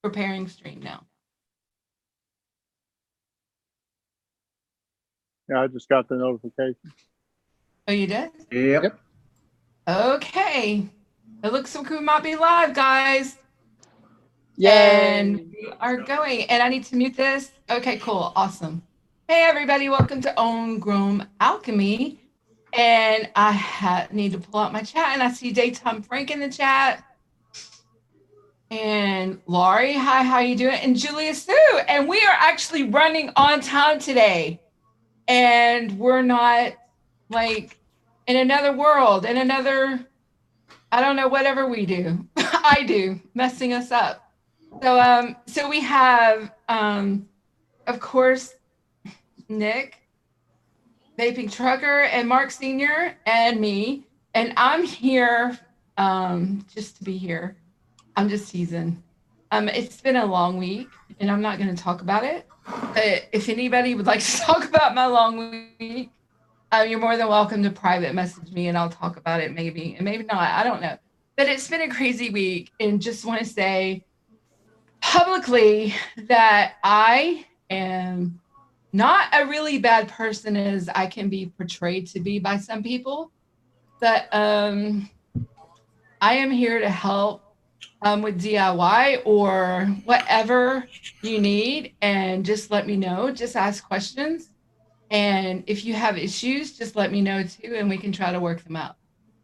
preparing stream now. Yeah, I just got the notification. Oh, you did? Yep. Okay. It looks like we might be live, guys. Yay. And we are going. And I need to mute this. Okay, cool. Awesome. Hey, everybody. Welcome to Ωhm Gron Alchemy. And I need to pull out my chat. And I see Daytime Frank in the chat. And Laurie, hi, how you doing? And Julia Sue. And we are actually running on time today. And we're not like in another world, in another, I don't know, whatever we do. I do, messing us up. So we have, of course, Nick, Vapin Trucker, and Mark Sr., and me. And I'm here just to be here. I'm just teasing. It's been a long week, and I'm not going to talk about it. But if anybody would like to talk about my long week, you're more than welcome to private message me, and I'll talk about it maybe, and maybe not. I don't know. But it's been a crazy week, and just want to say publicly that I am not a really bad person as I can be portrayed to be by some people. But I am here to help with DIY or whatever you need, and just let me know. Just ask questions, and if you have issues, just let me know too, and we can try to work them out.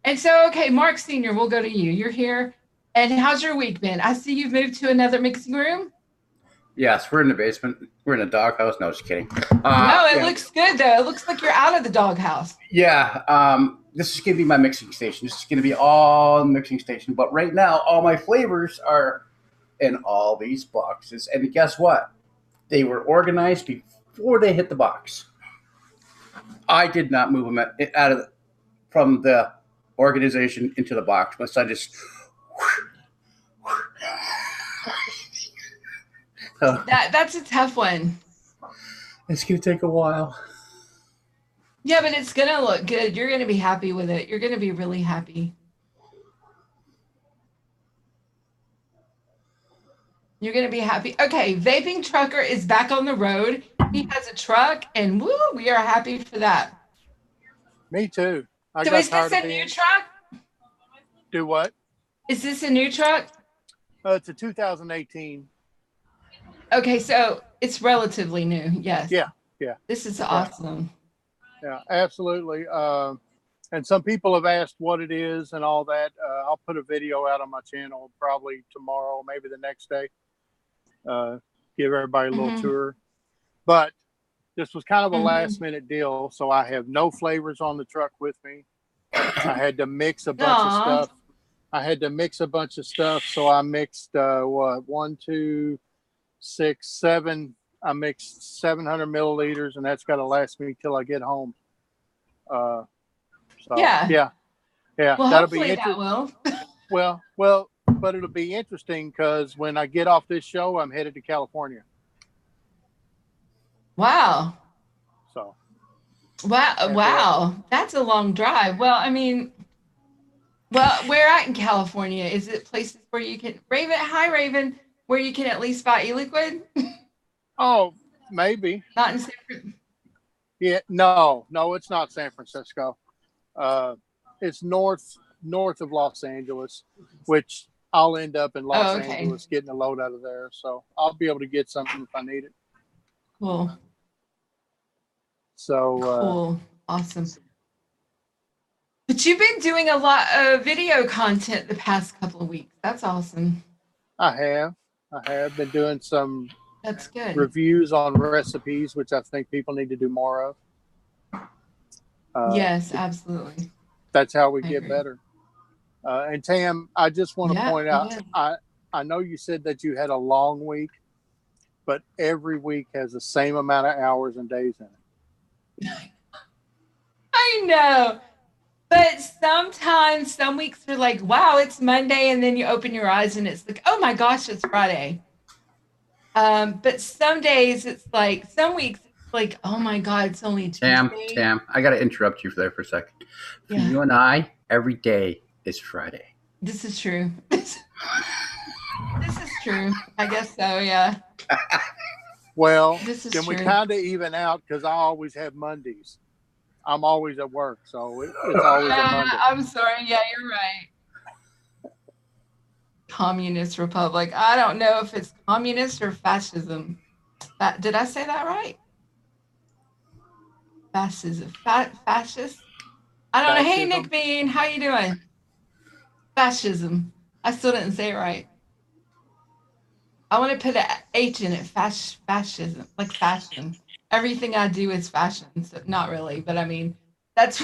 And so, okay, Mark Sr., we'll go to you. You're here, and how's your week been? I see you've moved to another mixing room. Yes, we're in the basement. We're in a doghouse. No, just kidding. No, it looks good though. It looks like you're out of the doghouse. Yeah. This is going to be my mixing station. This is going to be all mixing station. But right now, all my flavors are in all these boxes. And guess what? They were organized before they hit the box. I did not move them from the organization into the box. My son just... That's a tough one. It's going to take a while. Yeah, but it's going to look good. You're going to be happy with it. You're going to be really happy. You're going to be happy. Okay, Vapin Trucker is back on the road. He has a truck, and woo, we are happy for that. Me too. So is this a new truck? Do what? Is this a new truck? It's a 2018. Okay, so it's relatively new. Yes. Yeah. This is awesome. Yeah, absolutely. And some people have asked what it is and all that. I'll put a video out on my channel probably tomorrow, maybe the next day. Give everybody a little tour. But this was kind of a last minute deal. So I have no flavors on the truck with me. I had to mix a bunch of stuff. So I mixed, 1, 2, 6, 7. I mixed 700 milliliters, and that's got to last me till I get home. Yeah. Well, that'll be that will. well, but it'll be interesting because when I get off this show, I'm headed to California. Wow. So. Wow. That's a long drive. Well, I mean, where at in California? Is it places where you can Raven, where you can at least buy e-liquid? Oh, maybe. Not in San Francisco. Yeah, no, it's not San Francisco. It's north of Los Angeles, which I'll end up in Los Angeles getting a load out of there. So I'll be able to get something if I need it. Cool. So cool. Awesome. But you've been doing a lot of video content the past couple of weeks. That's awesome. I have been doing some That's good. reviews on recipes, which I think people need to do more of. Yes, absolutely. That's how we get better. And Tam, I just want to point out, I know you said that you had a long week, but every week has the same amount of hours and days in it. I know. But sometimes, some weeks are like, wow, it's Monday. And then you open your eyes and it's like, oh my gosh, it's Friday. But some days it's like, some weeks it's like, oh my God, it's only Tuesday. Tam, I got to interrupt you there for a second. For you and I, every day is Friday. This is true. This is true. I guess so. Yeah. Well, This is then we true. kind of even out because I always have Mondays. I'm always at work, so it's always a Monday. I'm sorry. Yeah, you're right. Communist Republic. I don't know if it's communist or fascism. Did I say that right? Fascism. Fascist? I don't know. Hey, Fascism? Nick Bean. How you doing? Fascism. I still didn't say it right. I want to put an H in it. Fascism. Like fashion. Everything I do is fashion. So not really, but I mean, that's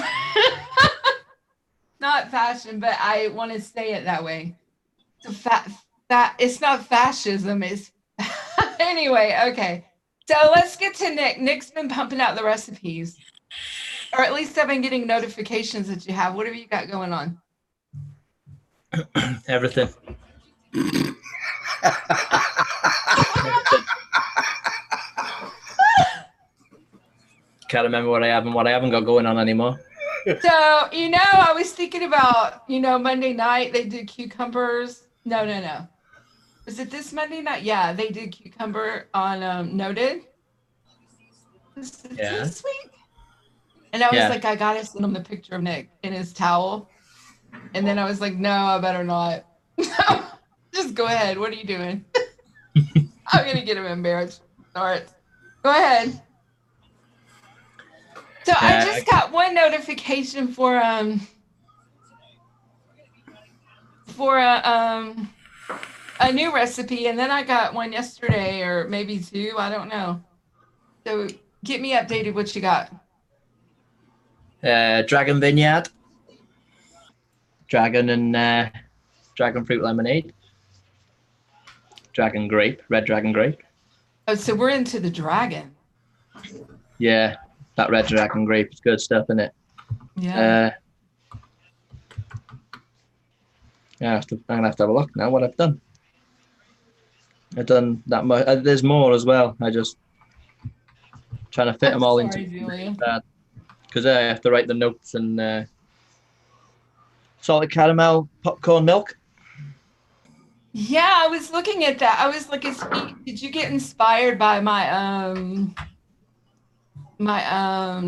not fashion, but I want to say it that way. So it's not fascism. It's anyway. Okay. So let's get to Nick. Nick's been pumping out the recipes, or at least I've been getting notifications that you have. What have you got going on? Everything. Can't remember what I have and what I haven't got going on anymore. So, I was thinking about, Monday night they did cucumbers. No. Was it this Monday night? Yeah, they did cucumber on Noted. Yeah. This week? And I was like, I gotta send him the picture of Nick in his towel. And then I was like, no, I better not. Just go ahead. What are you doing? I'm gonna get him embarrassed. All right. Go ahead. So I just got one notification for a new recipe, and then I got one yesterday or maybe two. I don't know. So get me updated. What you got? Dragon Vineyard, Dragon and Dragon Fruit Lemonade, Dragon Grape, Red Dragon Grape. Oh, so we're into the dragon. Yeah, that Red Dragon Grape is good stuff, isn't it? Yeah. I'm gonna have to have a look now what I've done. I've done that much. There's more as well. I just trying to fit them all into that because I have to write the notes and salted caramel popcorn milk. Yeah, I was looking at that. I was like, did you get inspired by my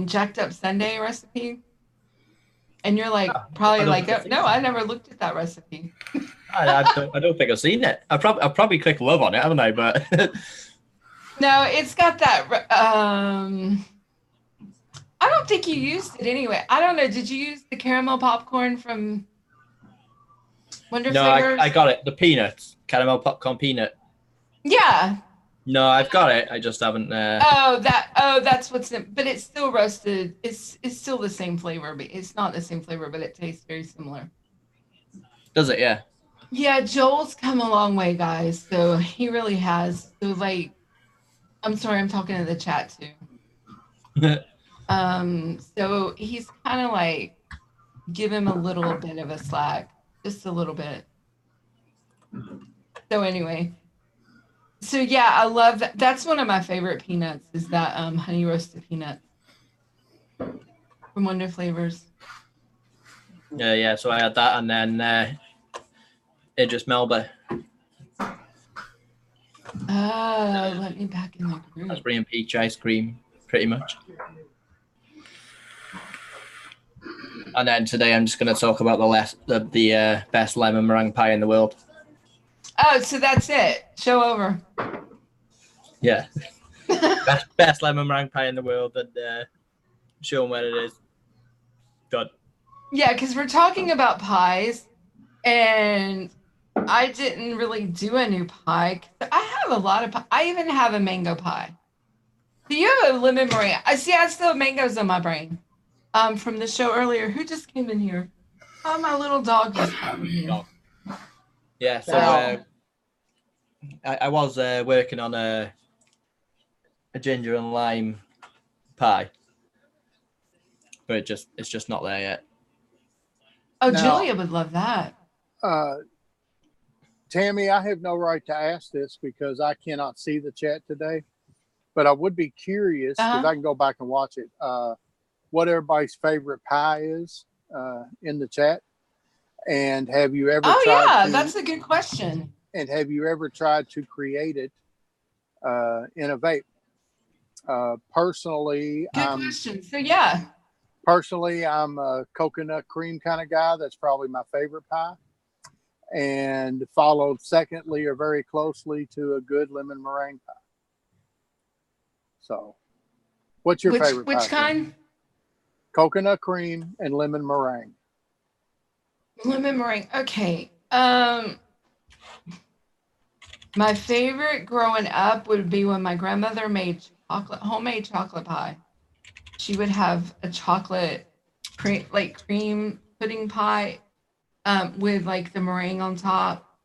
jacked up sundae recipe? And you're like, probably like, no, I never looked at that recipe. I don't think I've seen it. I'll probably click love on it, haven't I? But no, it's got that. I don't think you used it anyway. I don't know. Did you use the caramel popcorn from Wonder Flavors? I got it. The peanuts, caramel popcorn peanut. Yeah. No, I've got it. I just haven't. That's what's in. But it's still roasted. It's still the same flavor, but it's not the same flavor, but it tastes very similar. Does it? Yeah. Yeah, Joel's come a long way, guys. So he really has. So like, I'm sorry, I'm talking to the chat too. So he's kind of like, give him a little bit of a slack, just a little bit. So anyway. So yeah, I love that. That's one of my favorite peanuts is that honey roasted peanut from Wonder Flavors. Yeah. So I had that, and then Idris Melba. Let me back in the group. Raspberry and peach ice cream, pretty much. And then today I'm just going to talk about the best lemon meringue pie in the world. Oh, so that's it. Show over. Yeah. best lemon meringue pie in the world, and show them where it is. Done. Yeah, because we're talking about pies, and I didn't really do a new pie. I have a lot of pie. I even have a mango pie. So you have a lemon meringue. I still have mangoes on my brain. From the show earlier. Who just came in here? Oh, my little dog just came in here. Yeah, so I was working on a ginger and lime pie, but it's just not there yet. Oh, now, Julia would love that. Tammy, I have no right to ask this because I cannot see the chat today, but I would be curious because I can go back and watch it. What everybody's favorite pie is in the chat, and have you ever? Oh yeah, that's a good question. And have you ever tried to create it in a vape? Personally, Good question. So yeah. Personally, I'm a coconut cream kind of guy. That's probably my favorite pie. And followed secondly or very closely to a good lemon meringue pie. So what's your favorite pie? Which kind? Coconut cream and lemon meringue. Lemon meringue. Okay. My favorite growing up would be when my grandmother made homemade chocolate pie. She would have a chocolate cream pudding pie with like the meringue on top.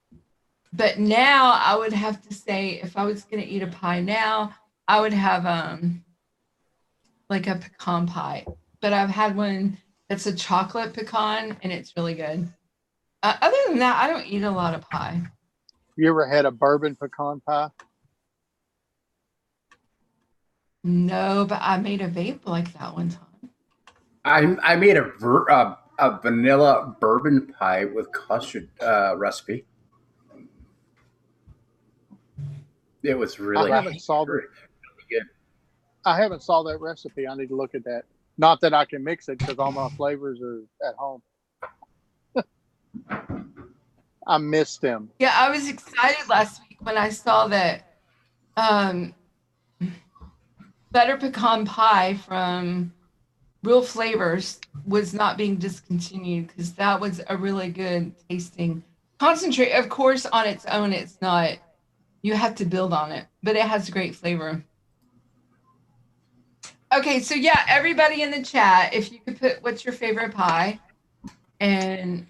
But now I would have to say, if I was going to eat a pie now, I would have like a pecan pie. But I've had one that's a chocolate pecan, and it's really good. Other than that, I don't eat a lot of pie. You ever had a bourbon pecan pie? No, but I made a vape like that one time. I made a vanilla bourbon pie with custard recipe. It was really I haven't saw really good. I haven't saw that recipe. I need to look at that. Not that I can mix it because all my flavors are at home. I missed them. Yeah, I was excited last week when I saw that butter pecan pie from Real Flavors was not being discontinued, because that was a really good tasting concentrate. Of course, on its own, it's not. You have to build on it, but it has great flavor. Okay, so yeah, everybody in the chat, if you could put what's your favorite pie, and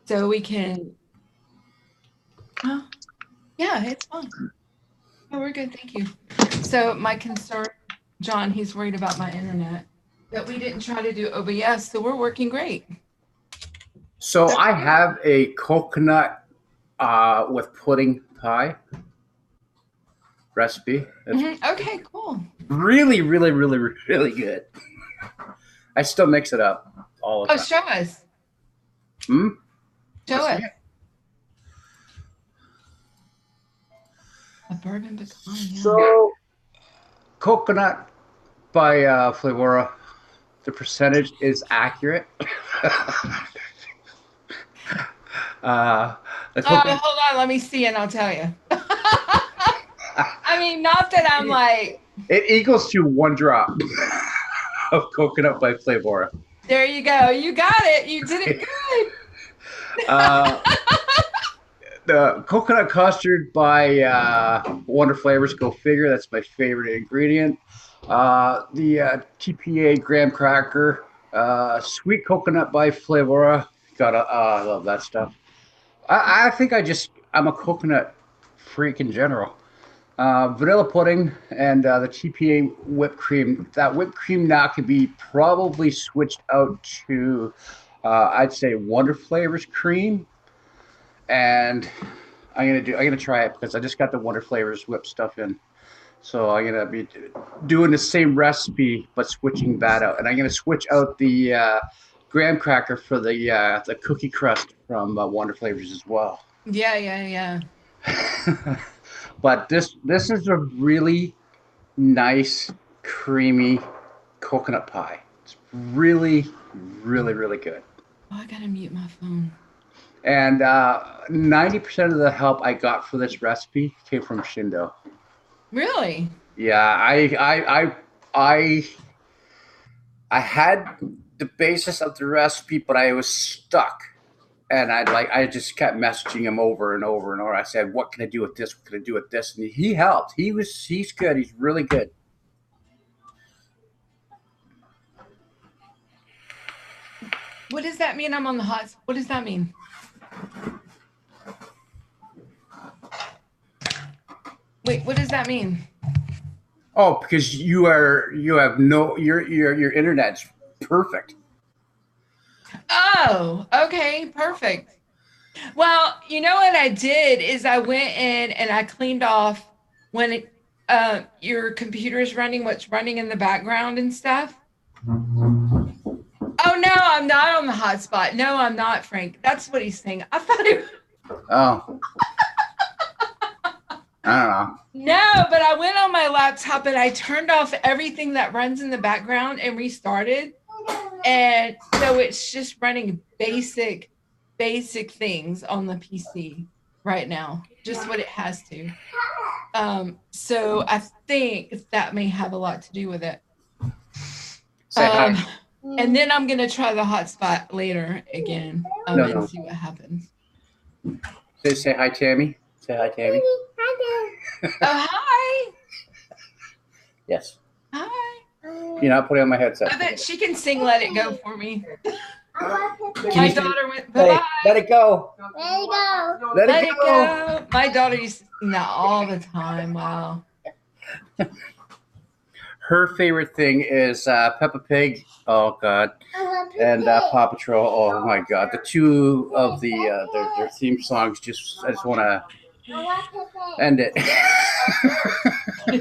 so we can. Yeah, it's fine. Oh, we're good, thank you. So my concern, John, he's worried about my internet, that we didn't try to do OBS, so we're working great. So I have a coconut with pudding pie recipe. Okay, cool. Really, really, really, really good. I still mix it up all the time. Oh, show us. Show us. A bourbon pecan. Yeah. So, coconut by Flavora. The percentage is accurate. Hold on, let me see and I'll tell you. I mean, not that I'm like. It equals to 1 drop of coconut by Flavora. There you go. You got it. You did it good. The coconut custard by Wonder Flavors, go figure. That's my favorite ingredient. The TPA graham cracker, sweet coconut by Flavora. I love that stuff. I think I'm a coconut freak in general. Vanilla pudding and the TPA whipped cream. That whipped cream now could be probably switched out to, I'd say, Wonder Flavors cream. And I'm gonna try it because I just got the Wonder Flavors whipped stuff in. So I'm gonna be doing the same recipe but switching that out, and I'm gonna switch out the graham cracker for the cookie crust from Wonder Flavors as well. Yeah. But this is a really nice, creamy coconut pie. It's really, really, really good. Oh, I gotta mute my phone. And 90% of the help I got for this recipe came from Shindo. Really? Yeah, I had the basis of the recipe, but I was stuck, and I just kept messaging him over and over and over. I said, "What can I do with this? What can I do with this?" And he helped. He's good. He's really good. What does that mean? I'm on the hot. What does that mean? Wait, what does that mean? Oh, because your internet's perfect. Oh, okay, perfect. Well, you know what I did is I went in and I cleaned off when your computer is running, what's running in the background and stuff. Oh no, I'm not on the hotspot. No, I'm not, Frank. That's what he's saying. I thought it. Oh. I don't know. No, but I went on my laptop and I turned off everything that runs in the background and restarted. And so it's just running basic things on the PC right now, just what it has to. So I think that may have a lot to do with it. Say hi. And then I'm gonna try the hotspot later again and see what happens. Say hi, Tammy. Say hi, Tammy. Oh, hi. Yes. Hi. You're not putting on my headset. I bet she can sing Let It Go for me. Can My you sing- daughter went, Hey, bye-bye. let it go. There you go. Let Let it it go. go. My daughter used to sing that all the time. Wow. Her favorite thing is Peppa Pig. Oh God. And Paw Patrol. Oh my God. The two of their theme songs. I just want to end it. What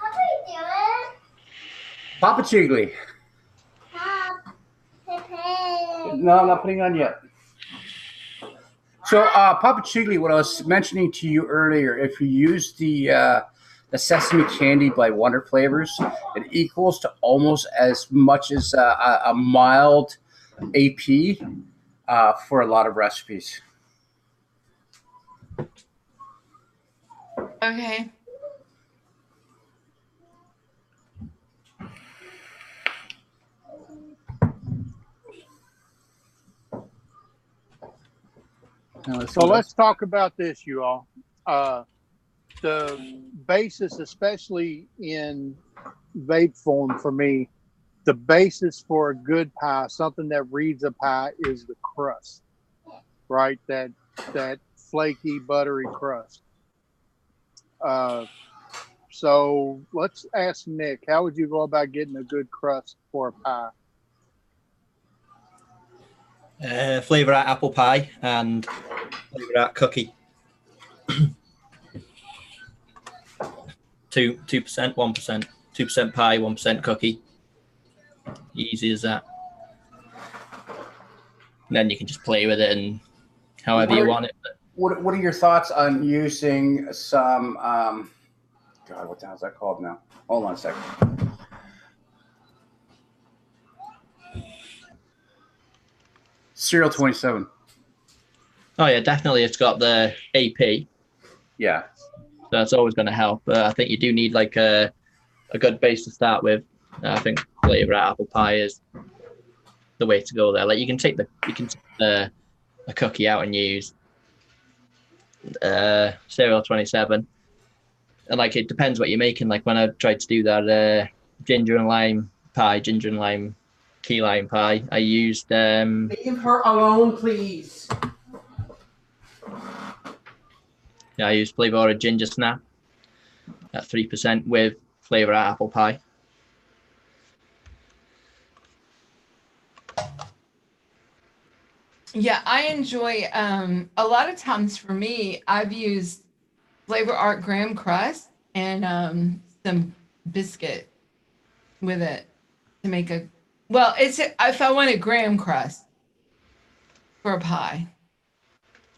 are you doing? Papa Chigley. No, I'm not putting it on yet. So, Papa Chigley, what I was mentioning to you earlier, if you use the sesame candy by Wonder Flavors, it equals to almost as much as a mild AP for a lot of recipes. Okay. So let's talk about this, you all. The basis, especially in vape form for me, the basis for a good pie, something that reads a pie, is the crust, right? That flaky, buttery crust. So let's ask Nick, how would you go about getting a good crust for a pie? Flavor out apple pie and flavor out cookie. 2%, 1%, 2% pie, 1% cookie. Easy as that. And then you can just play with it and however you want it. What are your thoughts on using some? God, what the hell is that called now? Hold on a second. Serial 27. Oh yeah, definitely. It's got the AP. Yeah. So that's always going to help. I think you do need like a good base to start with. I think flavor out apple pie is the way to go there. Like you can take a cookie out and use Serial 27, and like it depends what you're making. Like when I tried to do that ginger and lime key lime pie, I used Leave her alone, please. I used flavor out ginger snap at 3% with flavor out apple pie. Yeah, I enjoy a lot of times for me, I've used Flavor Art graham crust and some biscuit with it to make if I want a graham crust for a pie.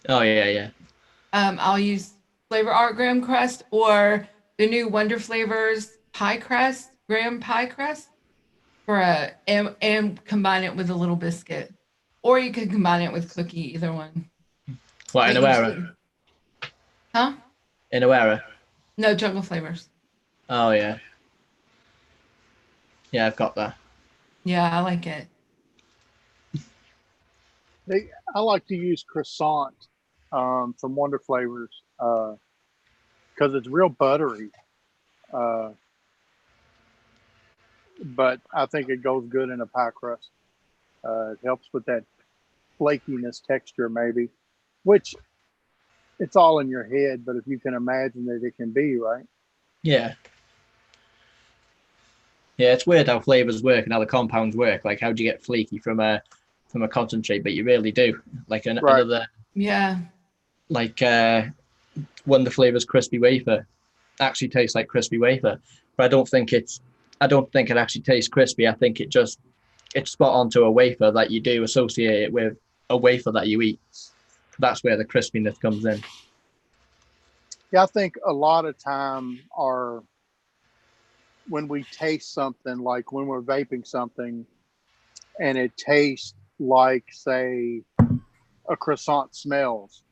Oh yeah. I'll use Flavor Art graham crust or the new Wonder Flavors pie crust, graham pie crust and combine it with a little biscuit. Or you could combine it with cookie, either one. What, in O'Hara? Huh? In O'Hara? No, Jungle Flavors. Oh, yeah. Yeah, I've got that. Yeah, I like it. I like to use croissant from Wonder Flavors because it's real buttery. But I think it goes good in a pie crust. It helps with that flakiness texture, maybe, which it's all in your head, but if you can imagine that it can be, right? Yeah. Yeah, it's weird how flavors work and how the compounds work. Like, how do you get flaky from a concentrate? But you really do. Like another. Yeah. Like Wonder Flavors crispy wafer actually tastes like crispy wafer, but I don't think it actually tastes crispy. I think it's spot onto a wafer that you do associate it with a wafer that you eat. that's where the crispiness comes in. Yeah, I think a lot of time when we taste something, like when we're vaping something and it tastes like, say, a croissant smells,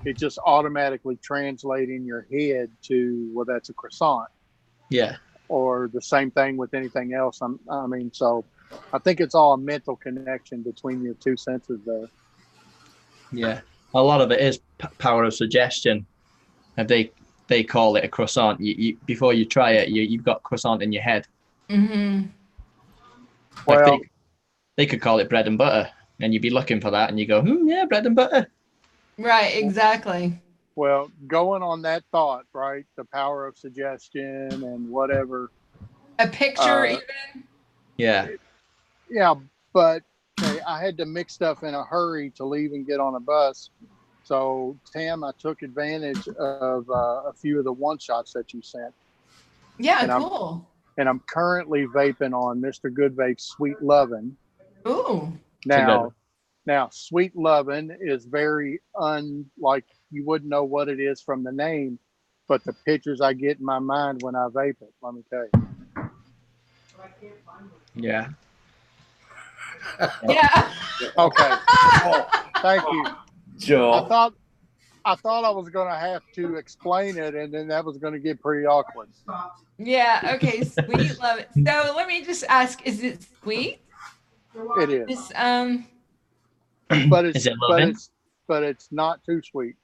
it just automatically translates in your head to, well, that's a croissant. Yeah. Or the same thing with anything else. So I think it's all a mental connection between your two senses there. Yeah. A lot of it is power of suggestion. And they call it a croissant. You before you try it, you've got croissant in your head. Mm-hmm. Like Well, they could call it bread and butter, and you'd be looking for that, and you go, yeah, bread and butter. Right, exactly. well, going on that thought, right? The power of suggestion and whatever. A picture, even. Yeah. Yeah, but I had to mix stuff in a hurry to leave and get on a bus. So, Tam, I took advantage of a few of the one-shots that you sent. Yeah, And cool. I'm currently vaping on Mr. Good Vape's Sweet Lovin'. Ooh. Now, Sweet Lovin' is very like you wouldn't know what it is from the name, but the pictures I get in my mind when I vape it, let me tell you. Yeah. Yeah. Okay. Oh, thank you. Joe. I thought I was going to have to explain it, and then that was going to get pretty awkward. Yeah. Okay. Sweet, love it. So let me just ask: is it sweet? It is. It's But it's Is it loving? but it's not too sweet.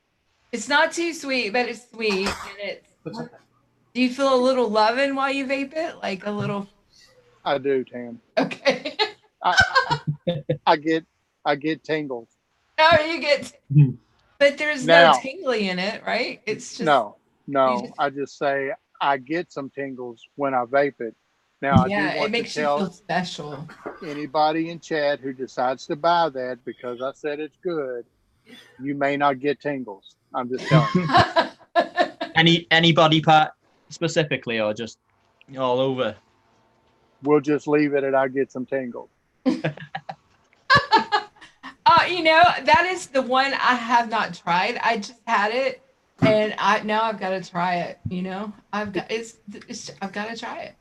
It's not too sweet, but it's sweet, and it's. Do you feel a little loving while you vape it, like a little? I do, Tam. Okay. I get tingles. No, you get. But there's Now, no tingly in it, right? It's just. no. just- I just say I get some tingles when I vape it. Now, Yeah, I do it want makes to you tell feel special. anybody in chat who decides to buy that because I said it's good, you may not get tingles. I'm just telling you. Any body part specifically, or just all over? We'll just leave it at I get some tingles. That is the one I have not tried. I just had it, and now I've got to try it. I've got to try it.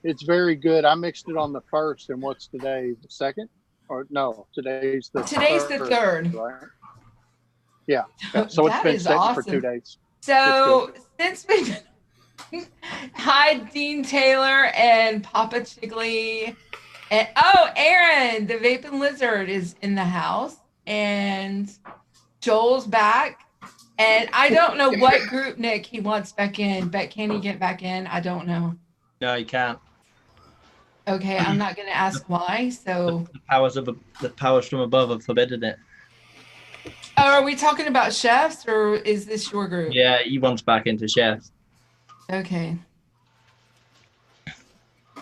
It's very good. I mixed it on the first, and what's today? The second? Or no, today's the third. Right? Yeah. So it's That been is sitting awesome. for 2 days. So since we hi Dean Taylor and Papa Chigley, and Aaron, the Vapin Lizard is in the house, and Joel's back, and I don't know what group Nick he wants back in, but can he get back in? I don't know. No, you can't. Okay, I'm not going to ask why. So The powers from above have forbidden it. oh, are we talking about chefs, or is this your group? Yeah, he wants back into chefs. Okay.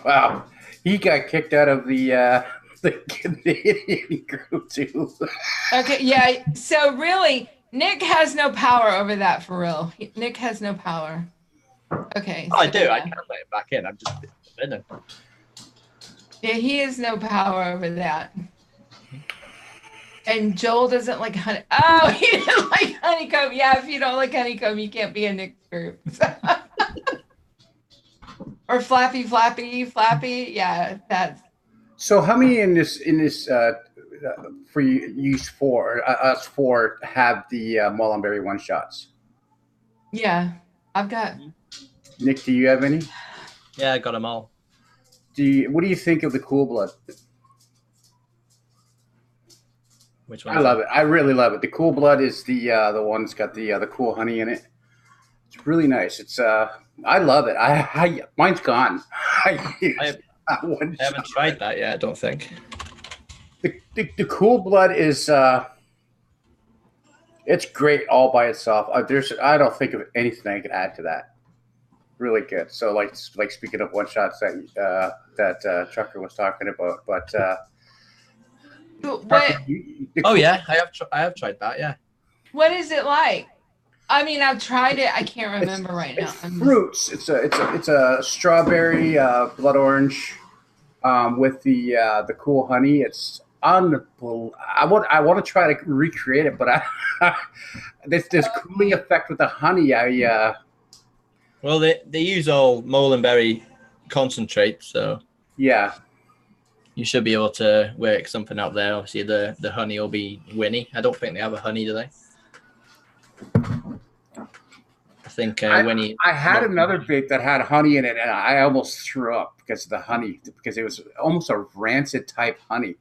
Wow, he got kicked out of the Canadian group too. Okay, yeah. So really, Nick has no power over that for real. Nick has no power. Okay. Oh, I so, do. yeah. I can't let it back in. I'm just forbidden. Yeah, he has no power over that. And Joel doesn't like honey. Oh, he didn't like honeycomb. Yeah, if you don't like honeycomb, you can't be in Nick's group. Or flappy. Yeah, that's. So how many in this for use for us four have the Mullenberry one shots? Yeah, I've got. Nick, do you have any? Yeah, I got them all. What do you think of the Cool Blood? Which one? I love it. I really love it. The Cool Blood is the one that's got the cool honey in it. It's really nice. It's I love it. Mine's gone. I haven't tried that yet. I don't think. The Cool Blood is it's great all by itself. I don't think of anything I could add to that. Really good. So like speaking of one shots that Trucker was talking about, but What? Yeah, I have tried that. Yeah. What is it like? I mean, I've tried it. I can't remember right now. It's fruits. It's a strawberry, blood orange, with the cool honey. unbelievable. I want to try to recreate it, but this cooling effect with the honey. Well, they use all Molenberry concentrate, so yeah. you should be able to work something out there. Obviously, the honey will be Winnie. I don't think they have a honey, do they? I think Winnie. I had another vape that had honey in it, and I almost threw up because of the honey, because it was almost a rancid type honey.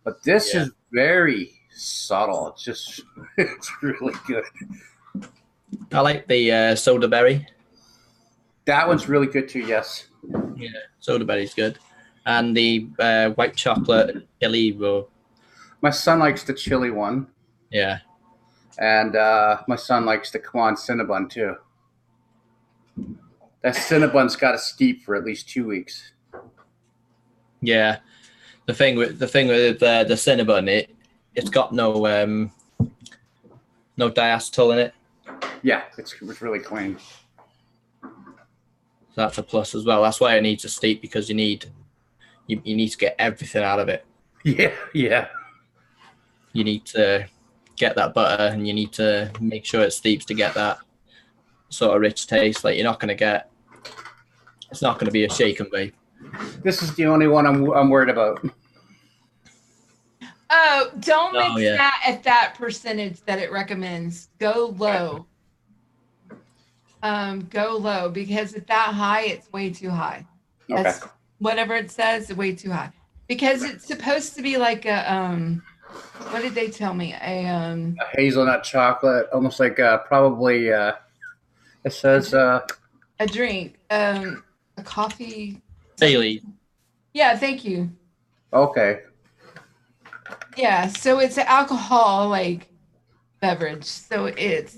But this is very subtle. It's just, it's really good. I like the soda berry. That one's really good too. Yes. Yeah, soda berry's good, and the white chocolate chili roll. My son likes the chili one. Yeah. And my son likes the Kwan Cinnabon too. That Cinnabon's got to steep for at least 2 weeks. Yeah, the thing with the Cinnabon, it's got no diacetyl in it. Yeah, it's really clean. So that's a plus as well. That's why it needs a steep, because you need to get everything out of it. Yeah, yeah. You need to get that butter, and you need to make sure it steeps to get that sort of rich taste. Like, you're not going to get. It's not going to be a shaken vape. This is the only one I'm worried about. Oh, don't mix that at that percentage that it recommends. Go low. Go low, because at that high, it's way too high. Okay. That's whatever it says, way too high. Because it's supposed to be like a what did they tell me? A hazelnut chocolate, almost like probably it says a drink, a coffee. Daily. Yeah, thank you. Okay. Yeah, so it's an alcohol like beverage. So it's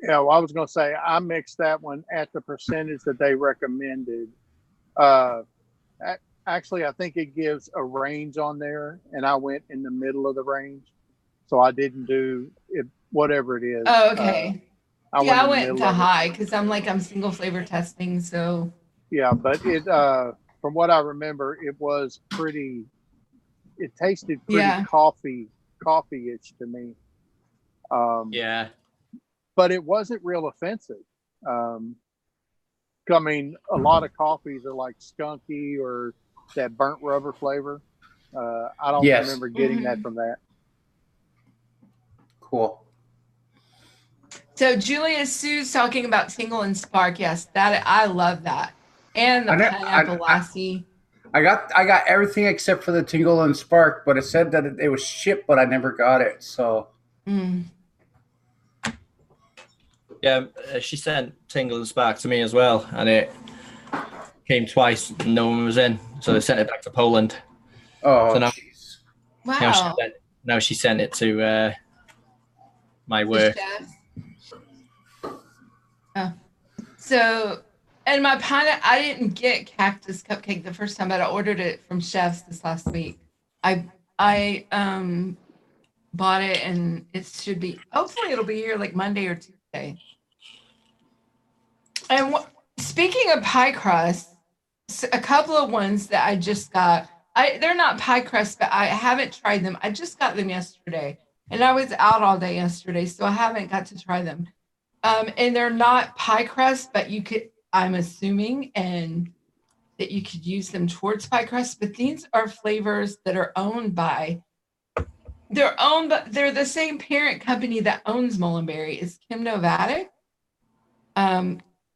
Yeah, well, I was going to say I mixed that one at the percentage that they recommended. Actually, I think it gives a range on there, and I went in the middle of the range, so I didn't do it. Whatever it is. Oh, okay. I went to high because I'm single flavor testing. So yeah, but it from what I remember, it was pretty. It tasted pretty coffee-ish to me. Yeah. But it wasn't real offensive. I mean, a lot of coffees are like skunky or that burnt rubber flavor. I don't remember getting that from that. Cool. So Julia Sue's talking about Tingle and Spark. Yes, that I love that. And the pineapple lassie. I got everything except for the Tingle and Spark, but it said that it was shipped, but I never got it. So. Yeah, she sent Tingle and Spark to me as well, and it came twice. And no one was in, so they sent it back to Poland. Oh, so wow! Now she sent it to my work. Oh. So, and my pineapple, I didn't get cactus cupcake the first time, but I ordered it from Chef's this last week. I bought it, and it should be. Hopefully, it'll be here like Monday or Tuesday. And speaking of pie crust, a couple of ones that I just got. They're not pie crust, but I haven't tried them. I just got them yesterday, and I was out all day yesterday, so I haven't got to try them. And they're not pie crust, but you could. I'm assuming that you could use them towards pie crust. But these are flavors that are owned by. They're the same parent company that owns Molenberry is Kim Novatic.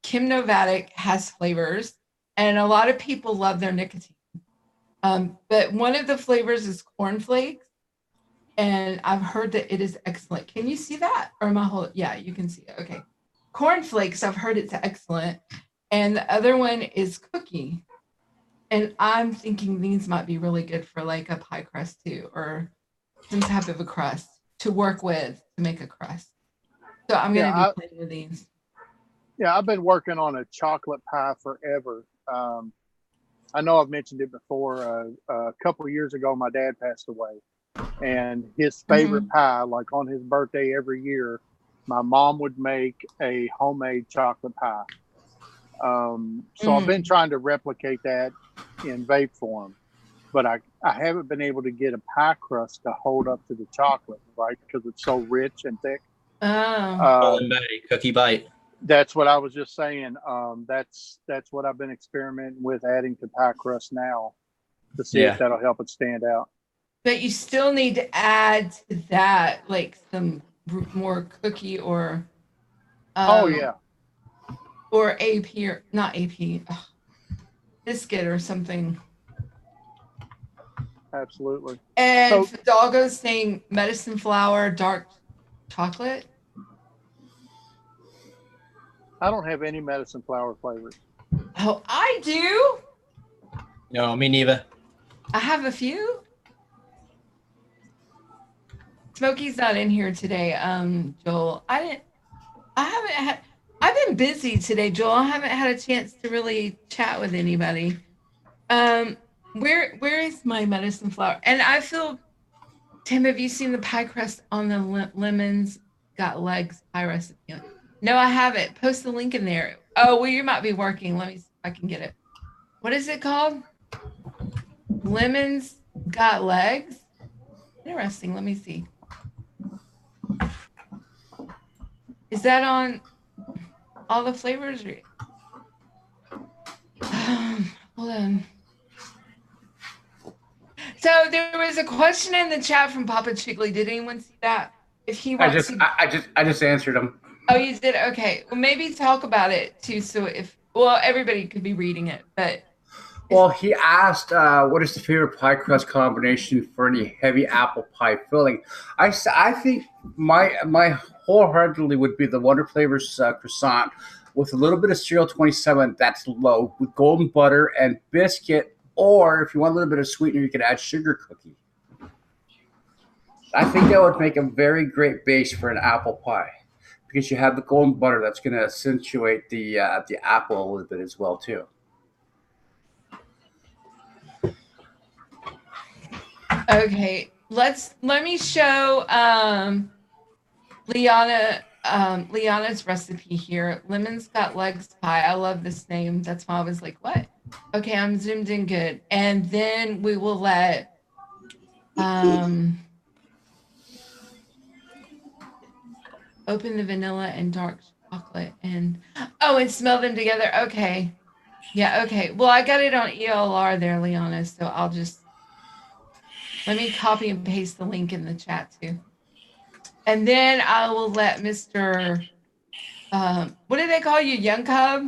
Kim Novatic has flavors, and a lot of people love their nicotine. But one of the flavors is cornflakes, and I've heard that it is excellent. Can you see that? Or am I whole? Yeah, you can see it. Okay. Cornflakes, I've heard it's excellent. And the other one is cookie. And I'm thinking these might be really good for like a pie crust too, or some type of a crust to work with to make a crust. So I'm going to be playing with these. Yeah, I've been working on a chocolate pie forever. I know I've mentioned it before. A couple of years ago, my dad passed away, and his favorite pie, like on his birthday every year, my mom would make a homemade chocolate pie. So I've been trying to replicate that in vape form, but I haven't been able to get a pie crust to hold up to the chocolate, right? Because it's so rich and thick. Oh. Cookie bite. That's what I was just saying. That's what I've been experimenting with, adding to pie crust now to see if that'll help it stand out. But you still need to add to that like some more cookie or Oh yeah. Or AP or not AP, biscuit or something. Absolutely. And Fidalgo's saying medicine flower, dark chocolate. I don't have any medicine flower flavors. Oh, I do. No, me neither. I have a few. Smokey's not in here today, Joel. I've been busy today, Joel. I haven't had a chance to really chat with anybody. Where is my medicine flower? And I feel, Tim, have you seen the pie crust on the lemons got legs pie recipe? No, I haven't. Post the link in there. Oh, well, you might be working. Let me see if I can get it. What is it called? Lemons got legs? Interesting. Let me see. Is that on all the flavors? Hold on. So there was a question in the chat from Papa Chigley. Did anyone see that? If he wants I just answered him. Oh, you did? Okay. Well, maybe talk about it too. So everybody could be reading it, but. Well, he asked, what is the favorite pie crust combination for any heavy apple pie filling? I think my wholeheartedly would be the Wonder Flavors croissant with a little bit of cereal 27. That's low with golden butter and biscuit. Or if you want a little bit of sweetener, you could add sugar cookie. I think that would make a very great base for an apple pie because you have the golden butter that's going to accentuate the apple a little bit as well too. Okay, let me show Liana's recipe here. Lemons got legs pie. I love this name. That's why I was like, what? Okay, I'm zoomed in good. And then we will let open the vanilla and dark chocolate and smell them together. Okay. Yeah, okay. Well, I got it on ELR there, Liana, so I'll just let me copy and paste the link in the chat too. And then I will let Mr. What do they call you, Young Cub?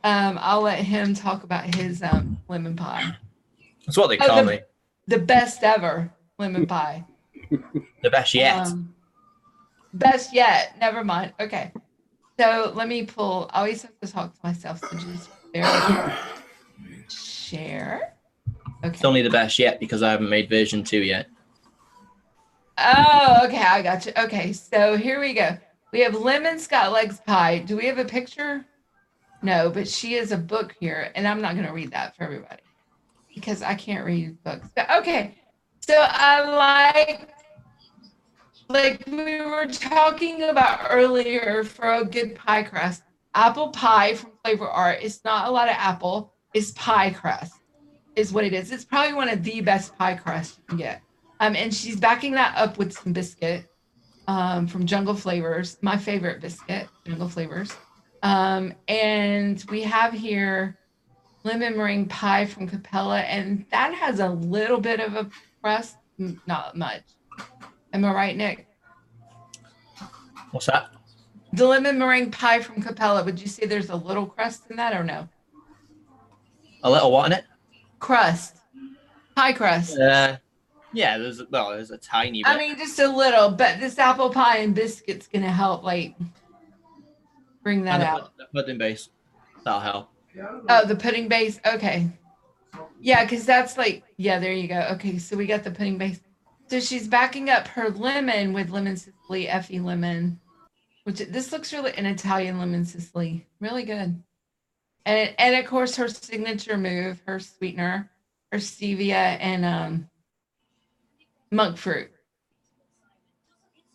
I'll let him talk about his lemon pie. That's what they call me. The best ever lemon pie. The best yet. Best yet. Never mind. Okay. So let me pull. I always have to talk to myself. So just share. Okay. It's only the best yet because I haven't made version 2 yet. Oh, okay. I got you. Okay. So here we go. We have Lemon Scott Legs Pie. Do we have a picture? No, but she has a book here, and I'm not going to read that for everybody because I can't read books. But okay. So I like we were talking about earlier for a good pie crust. Apple pie from Flavor Art. It's not a lot of apple. It's pie crust is what it is. It's probably one of the best pie crusts you can get. And she's backing that up with some biscuit from Jungle Flavors, my favorite biscuit, Jungle Flavors. And we have here lemon meringue pie from Capella, and that has a little bit of a crust, not much. Am I right, Nick? What's that? The lemon meringue pie from Capella, would you say there's a little crust in that or no? A little what in it? Crust. Pie crust. Yeah, there's a tiny bit. I mean, just a little, but this apple pie and biscuit's going to help, like, bring that out. The pudding base. That'll help. Oh, the pudding base? Okay. Yeah, because that's like, yeah, there you go. Okay, so we got the pudding base. So she's backing up her lemon with lemon Sicily, Effie lemon, which this looks really an Italian lemon Sicily. Really good. And of course, her signature move, her sweetener, her stevia and monk fruit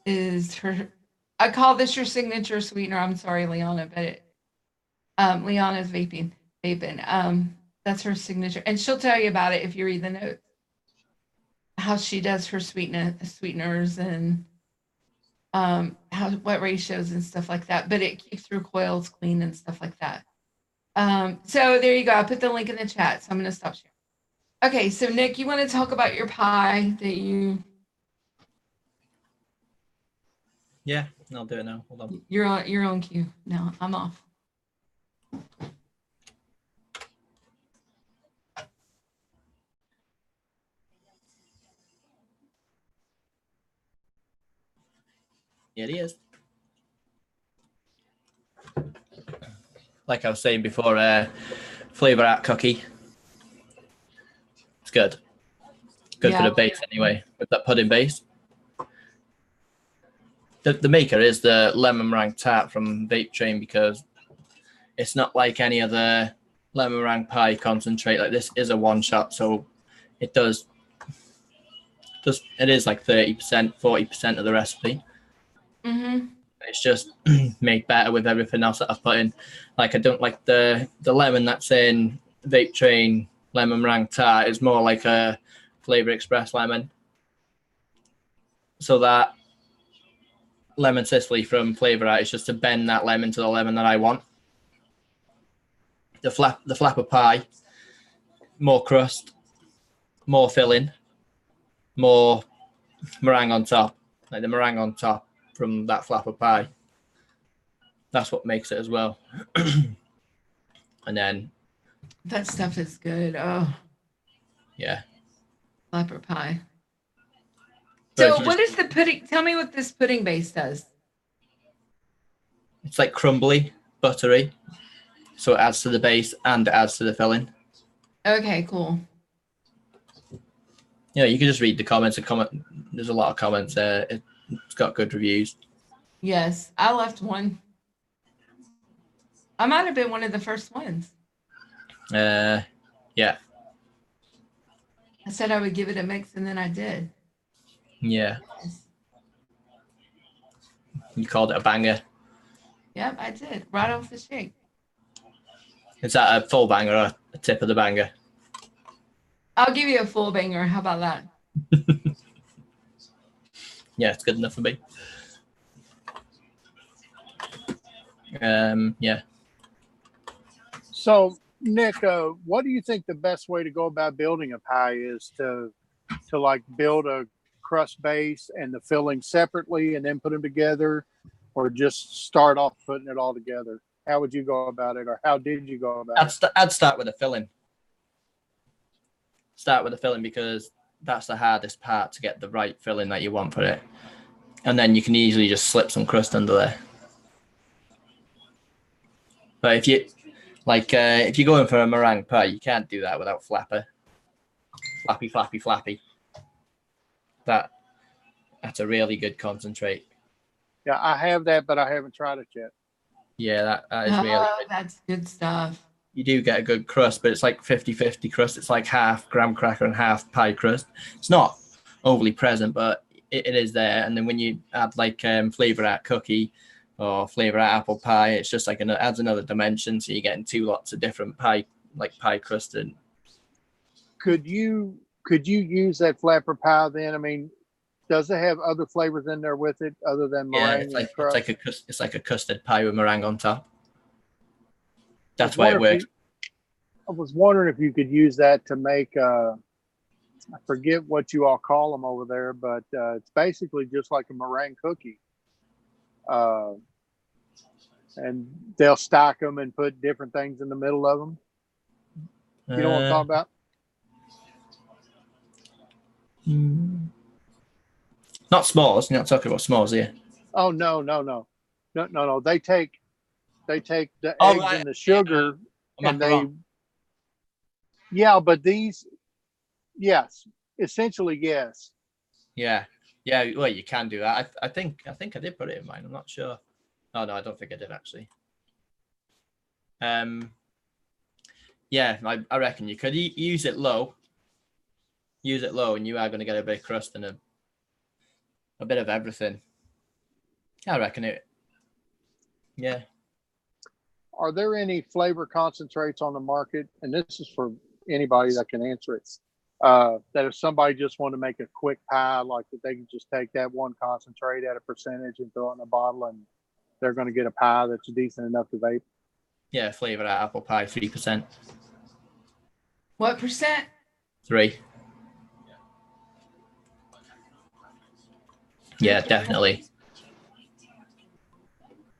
is her. I call this your signature sweetener. I'm sorry, Liana, but Liana's vaping. That's her signature. And she'll tell you about it if you read the notes. How she does her sweeteners and what ratios and stuff like that. But it keeps her coils clean and stuff like that. So there you go. I'll put the link in the chat. So I'm going to stop sharing. Okay, so Nick, you want to talk about your pie that you... Yeah, I'll do it now. Hold on. You're on cue. No, I'm off. Yeah, it is. Like I was saying before, flavor art cookie. It's good. Good for the base anyway, with that pudding base. The maker is the lemon meringue tart from Vape Train because it's not like any other lemon meringue pie concentrate. Like this is a one shot, so it does. It is like 30%, 40% of the recipe. Mm-hmm. It's just made better with everything else that I've put in. Like I don't like the lemon that's in Vape Train lemon meringue tart. It's more like a Flavor Express lemon. So that lemon Sicily from Flavor Art is just to bend that lemon to the lemon that I want. The flapper pie, more crust, more filling, more meringue on top. Like the meringue on top from that flapper pie. That's what makes it as well. And then that stuff is good. Oh, yeah, flapper pie. So what is the pudding? Tell me what this pudding base does. It's like crumbly, buttery. So it adds to the base and it adds to the filling. Okay, cool. Yeah, you can just read the comments. There's a lot of comments there. It's got good reviews. Yes, I left one. I might have been one of the first ones. Yeah. I said I would give it a mix, and then I did. Yeah. Yes. You called it a banger. Yep, I did. Right off the shake. Is that a full banger or a tip of the banger? I'll give you a full banger. How about that? Yeah, it's good enough for me. Yeah. So, Nick, what do you think the best way to go about building a pie is to like build a crust base and the filling separately and then put them together, or just start off putting it all together? How would you go about it, or how did you go about it? I'd start with the filling. Start with the filling because that's the hardest part, to get the right filling that you want for it. And then you can easily just slip some crust under there. But if you if you're going for a meringue pie, you can't do that without flapper. Flappy. That's a really good concentrate. Yeah, I have that, but I haven't tried it yet. Yeah, that is really good. That's good stuff. You do get a good crust, but it's like 50-50 crust. It's like half graham cracker and half pie crust. It's not overly present, but it is there. And then when you add like flavor art cookie or flavor art apple pie, it's just like adds another dimension. So you're getting two lots of different pie crust. And could you use that flapper pie then? I mean, does it have other flavors in there with it other than meringue? Yeah, it's like a custard pie with meringue on top. That's why it works. I was wondering if you could use that to make, I forget what you all call them over there, but it's basically just like a meringue cookie. And they'll stack them and put different things in the middle of them. You know what I'm talking about? Not s'mores. You're not talking about s'mores here. Oh, no. They take the eggs and the sugar and they, yeah, but these, yes, essentially, yes. Yeah. Well, you can do that. I think I did put it in mine. I'm not sure. Oh no, I don't think I did actually. Yeah, I reckon you could use it low. Use it low, and you are going to get a bit of crust and a bit of everything. I reckon it. Yeah. are there any flavor concentrates on the market? And this is for anybody that can answer it. That if somebody just want to make a quick pie, like that they can just take that one concentrate at a percentage and throw it in a bottle, and they're going to get a pie that's decent enough to vape. Yeah, flavor at apple pie, 3%. What percent? 3. Yeah, definitely.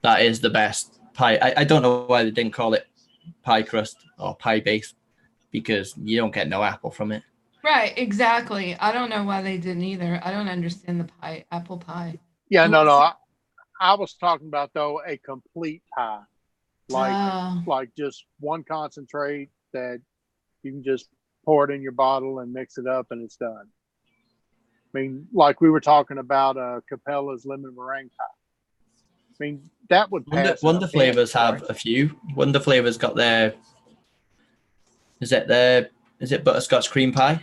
That is the best pie. I don't know why they didn't call it pie crust or pie base, because you don't get no apple from it. Right, exactly. I don't know why they didn't either. I don't understand the pie, apple pie. Yeah, no. I was talking about, though, a complete pie. Like just one concentrate that you can just pour it in your bottle and mix it up and it's done. I mean, like we were talking about Capella's lemon meringue pie. I mean, that would pass. Wonder Flavors have a few. Wonder Flavors got their, is it butterscotch cream pie?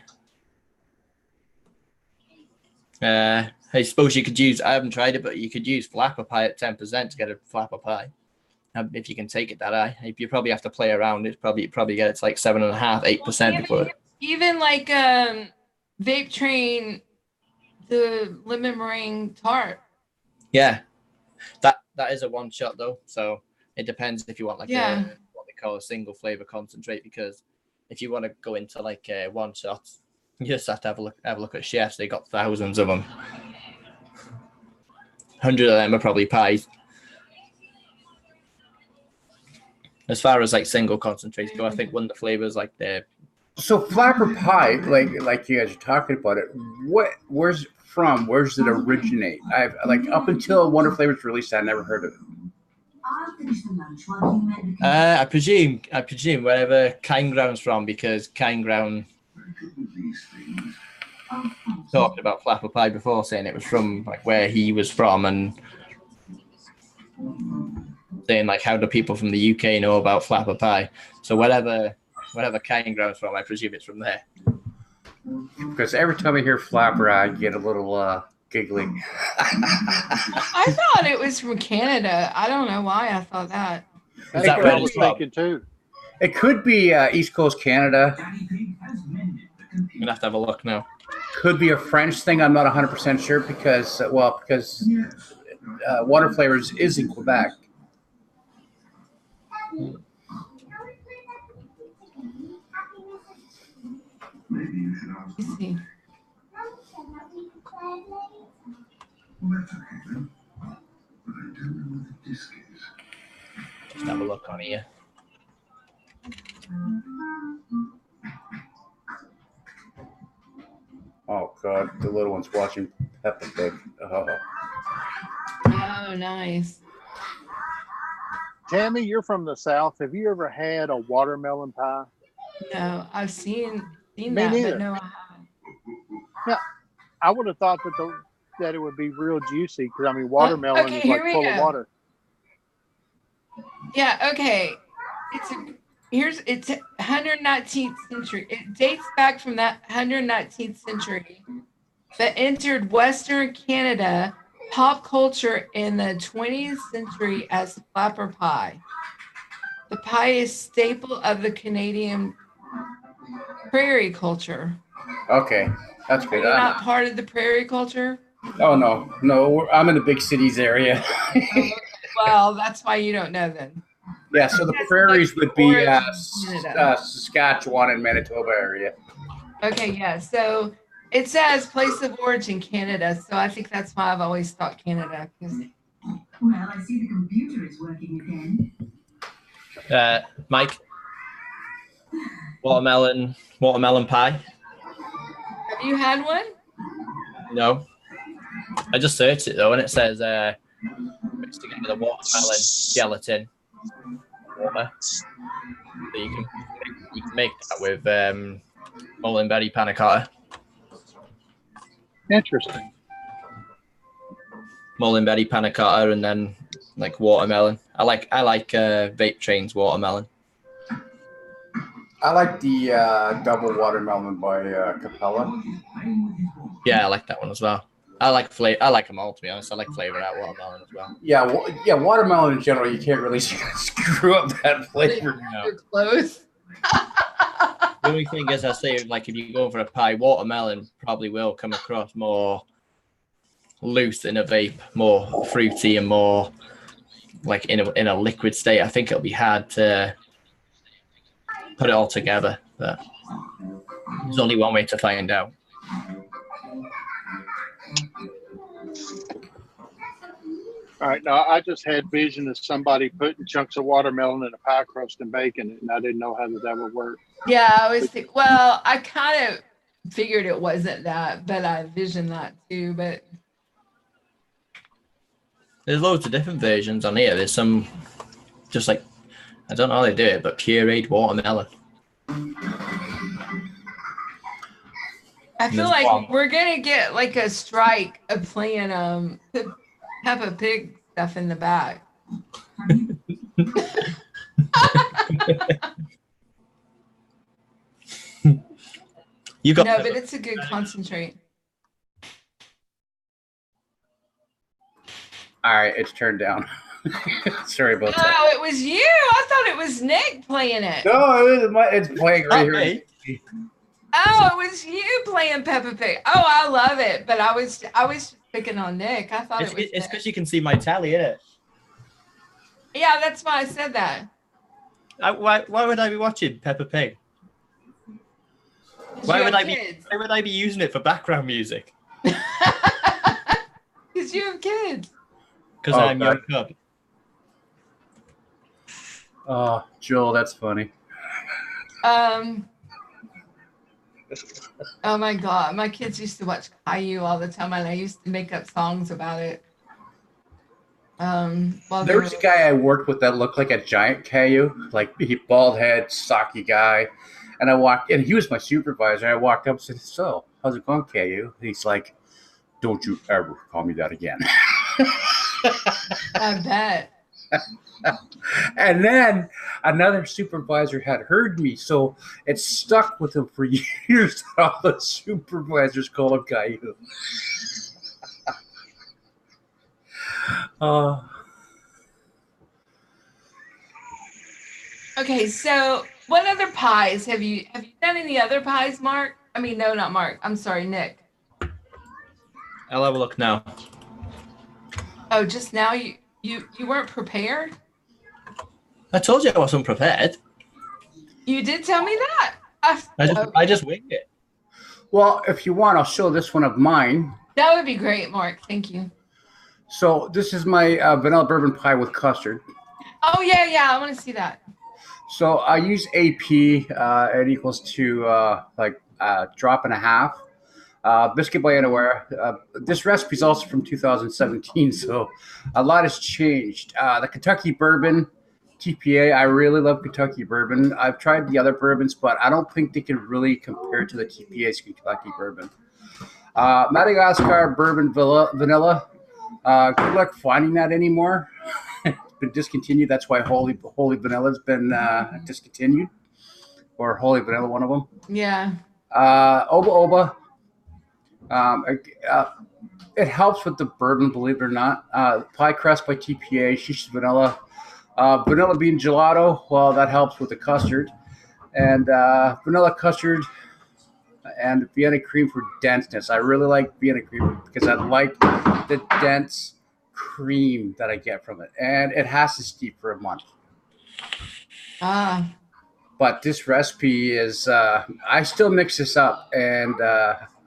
I suppose you could use, I haven't tried it, but you could use flapper pie at 10% to get a flapper pie. If you can take it that high, you probably have to play around. It's probably get it to like 7.5%, 8% before. Even like Vape Train, the lemon meringue tart. Yeah, that is a one shot though. So it depends if you want like what they call a single flavor concentrate. Because if you want to go into like a one shot, you just have to have a look at chefs. They got thousands of them. 100 of them are probably pies. As far as like single concentrates go, I think Wonder Flavors like they're. So flapper pie, like you guys are talking about it. Where's it from? Where does it originate? I've like up until Wonder Flavors released, I never heard of it. I presume wherever Kind Ground's from, because Kind Ground talked about flapper pie before, saying it was from like where he was from, and saying like how do people from the UK know about flapper pie. So whatever Kind Ground's from, I presume it's from there. Because every time I hear flapper, I get a little giggly. I thought it was from Canada. I don't know why I thought that. Is that what I was thinking too? It could be East Coast Canada. I'm gonna have to have a look now. Could be a French thing. I'm not 100% sure because Wonder Flavors is in Quebec. Let's see. Just have a look on here. Oh God, the little one's watching Peppa Pig. Oh, nice. Tammy, you're from the South. Have you ever had a watermelon pie? No, I've seen Me that, neither. but no, I haven't. Yeah, I would have thought that it would be real juicy because I mean watermelon is like full of water. Yeah. Okay. It's 119th century. It dates back from that 119th century, but entered Western Canada pop culture in the 20th century as flapper pie. The pie is staple of the Canadian prairie culture. Okay, that's good. Are you not part of the prairie culture? Oh no, I'm in the big cities area. Well, that's why you don't know then. Yeah, so the prairies would be Saskatchewan and Manitoba area. Okay, yeah. So it says place of origin Canada, so I think that's why I've always thought Canada. Well, I see the computer is working again. Mike, watermelon pie. Have you had one? No, I just searched it though, and it says mixed together the watermelon, gelatin, water. So you can make that with mulberry panna cotta. Interesting. Mulberry panna cotta, and then like watermelon. I like Vape Train's watermelon. I like the double watermelon by Capella. Yeah, I like that one as well. I like flavor. I like them all, to be honest. I like flavor out watermelon as well. Yeah, watermelon in general, you can't really screw up that flavor. No. You're close. The only thing is, I say, like, if you go for a pie, watermelon probably will come across more loose in a vape, more fruity and more like in a liquid state. I think it'll be hard to put it all together, but there's only one way to find out. All right, now I just had vision of somebody putting chunks of watermelon in a pie crust and baking it, and I didn't know how that would work. Yeah, I was well, I kind of figured it wasn't that, but I visioned that too. But There's loads of different versions on here. There's some just like, I don't know how they do it, but pureed watermelon. I feel like we're gonna get like a strike of playing Peppa Pig stuff in the back. You got No, but it's a good concentrate. All right, it's turned down. Sorry about that. Oh, it was you. I thought it was Nick playing it. No, it's playing right here. Oh, it was you playing Peppa Pig. Oh, I love it. But I was picking on Nick. I thought It's it was. because Nick. You can see my tally, innit? Yeah, that's why I said that. Why would I be watching Peppa Pig? Why would I be using it for background music? Because you have kids. Because I'm your cub. Oh, Joel, that's funny. Oh my God, my kids used to watch Caillou all the time, and I used to make up songs about it. There was a guy I worked with that looked like a giant Caillou, like he bald head, stocky guy. And I walked, and he was my supervisor. I walked up and said, "So, how's it going, Caillou?" He's like, "Don't you ever call me that again." I bet. And then another supervisor had heard me, so it stuck with him for years. All the supervisors call him Caillou. Okay, so what other pies have you done? Any other pies, Mark? I mean, no, not Mark. I'm sorry, Nick. I'll have a look now. Oh, just now you weren't prepared? I told you I wasn't prepared. You did tell me that. I just winged it. Well, if you want, I'll show this one of mine. That would be great, Mark. Thank you. So this is my vanilla bourbon pie with custard. Oh, yeah. I want to see that. So I use AP. It equals to like a drop and a half. Biscuit by Anywhere. This recipe is also from 2017, so a lot has changed. The Kentucky bourbon, TPA. I really love Kentucky bourbon. I've tried the other bourbons, but I don't think they can really compare to the TPA's Kentucky bourbon. Madagascar bourbon vanilla. Good luck finding that anymore. It's been discontinued. That's why Holy Vanilla's been discontinued, or Holy Vanilla, one of them. Yeah. Oba. It helps with the bourbon, believe it or not. Pie crust by TPA, Shisha vanilla. Vanilla bean gelato, well, that helps with the custard. And vanilla custard and Vienna cream for denseness. I really like Vienna cream because I like the dense cream that I get from it. And it has to steep for a month. But this recipe is, I still mix this up, and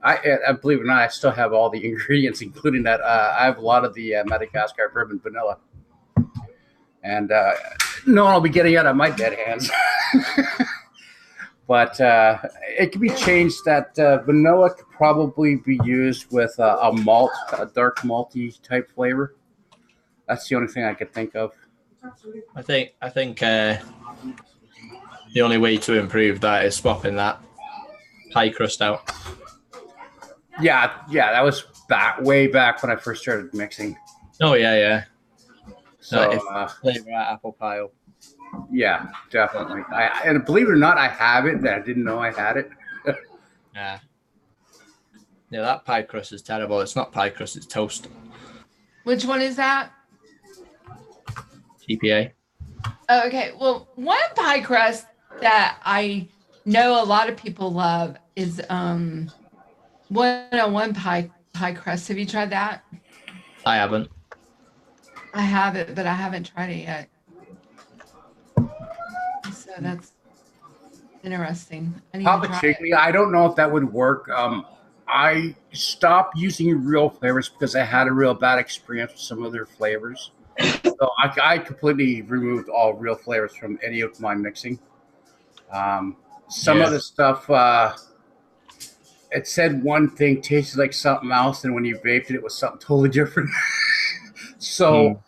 I believe it or not, I still have all the ingredients, including that. I have a lot of the Madagascar bourbon vanilla. And no one will be getting out of my dead hands. But it can be changed that vanilla could probably be used with a malt, a dark malty type flavor. That's the only thing I could think of. I think the only way to improve that is swapping that pie crust out. Yeah, that was way back when I first started mixing. Oh yeah. So flavor apple pie. Yeah, definitely. And believe it or not, I have it. That I didn't know I had it. Yeah. Yeah, that pie crust is terrible. It's not pie crust, it's toast. Which one is that? TPA. Oh, okay. Well, one pie crust that I know a lot of people love is 101 pie crust. Have you tried that? I haven't. I have it, but I haven't tried it yet. So that's interesting. I need to Papa try it. Chickly, I don't know if that would work. I stopped using real flavors because I had a real bad experience with some of their flavors. So I completely removed all real flavors from any of my mixing. Some of the stuff, it said one thing, tasted like something else, and when you vaped it, it was something totally different. So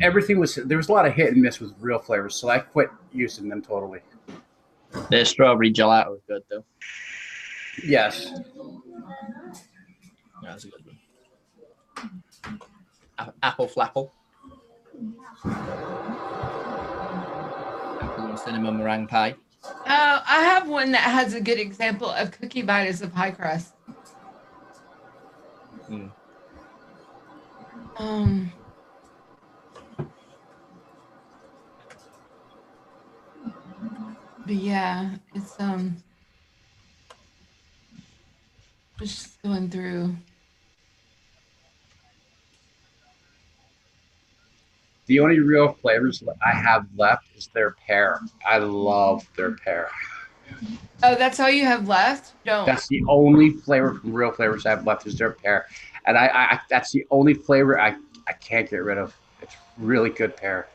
everything was, there was a lot of hit and miss with real flavors, so I quit using them totally. The strawberry gelato is good though. Yes. Yeah, that's a good one. Apple flapple. Apple and cinnamon meringue pie. I have one that has a good example of cookie bite as a pie crust. But yeah, it's just going through. The only real flavors that I have left is their pear. I love their pear. Oh, that's all you have left? Don't. That's the only flavor from real flavors I have left is their pear, and I that's the only flavor I can't get rid of. It's really good pear.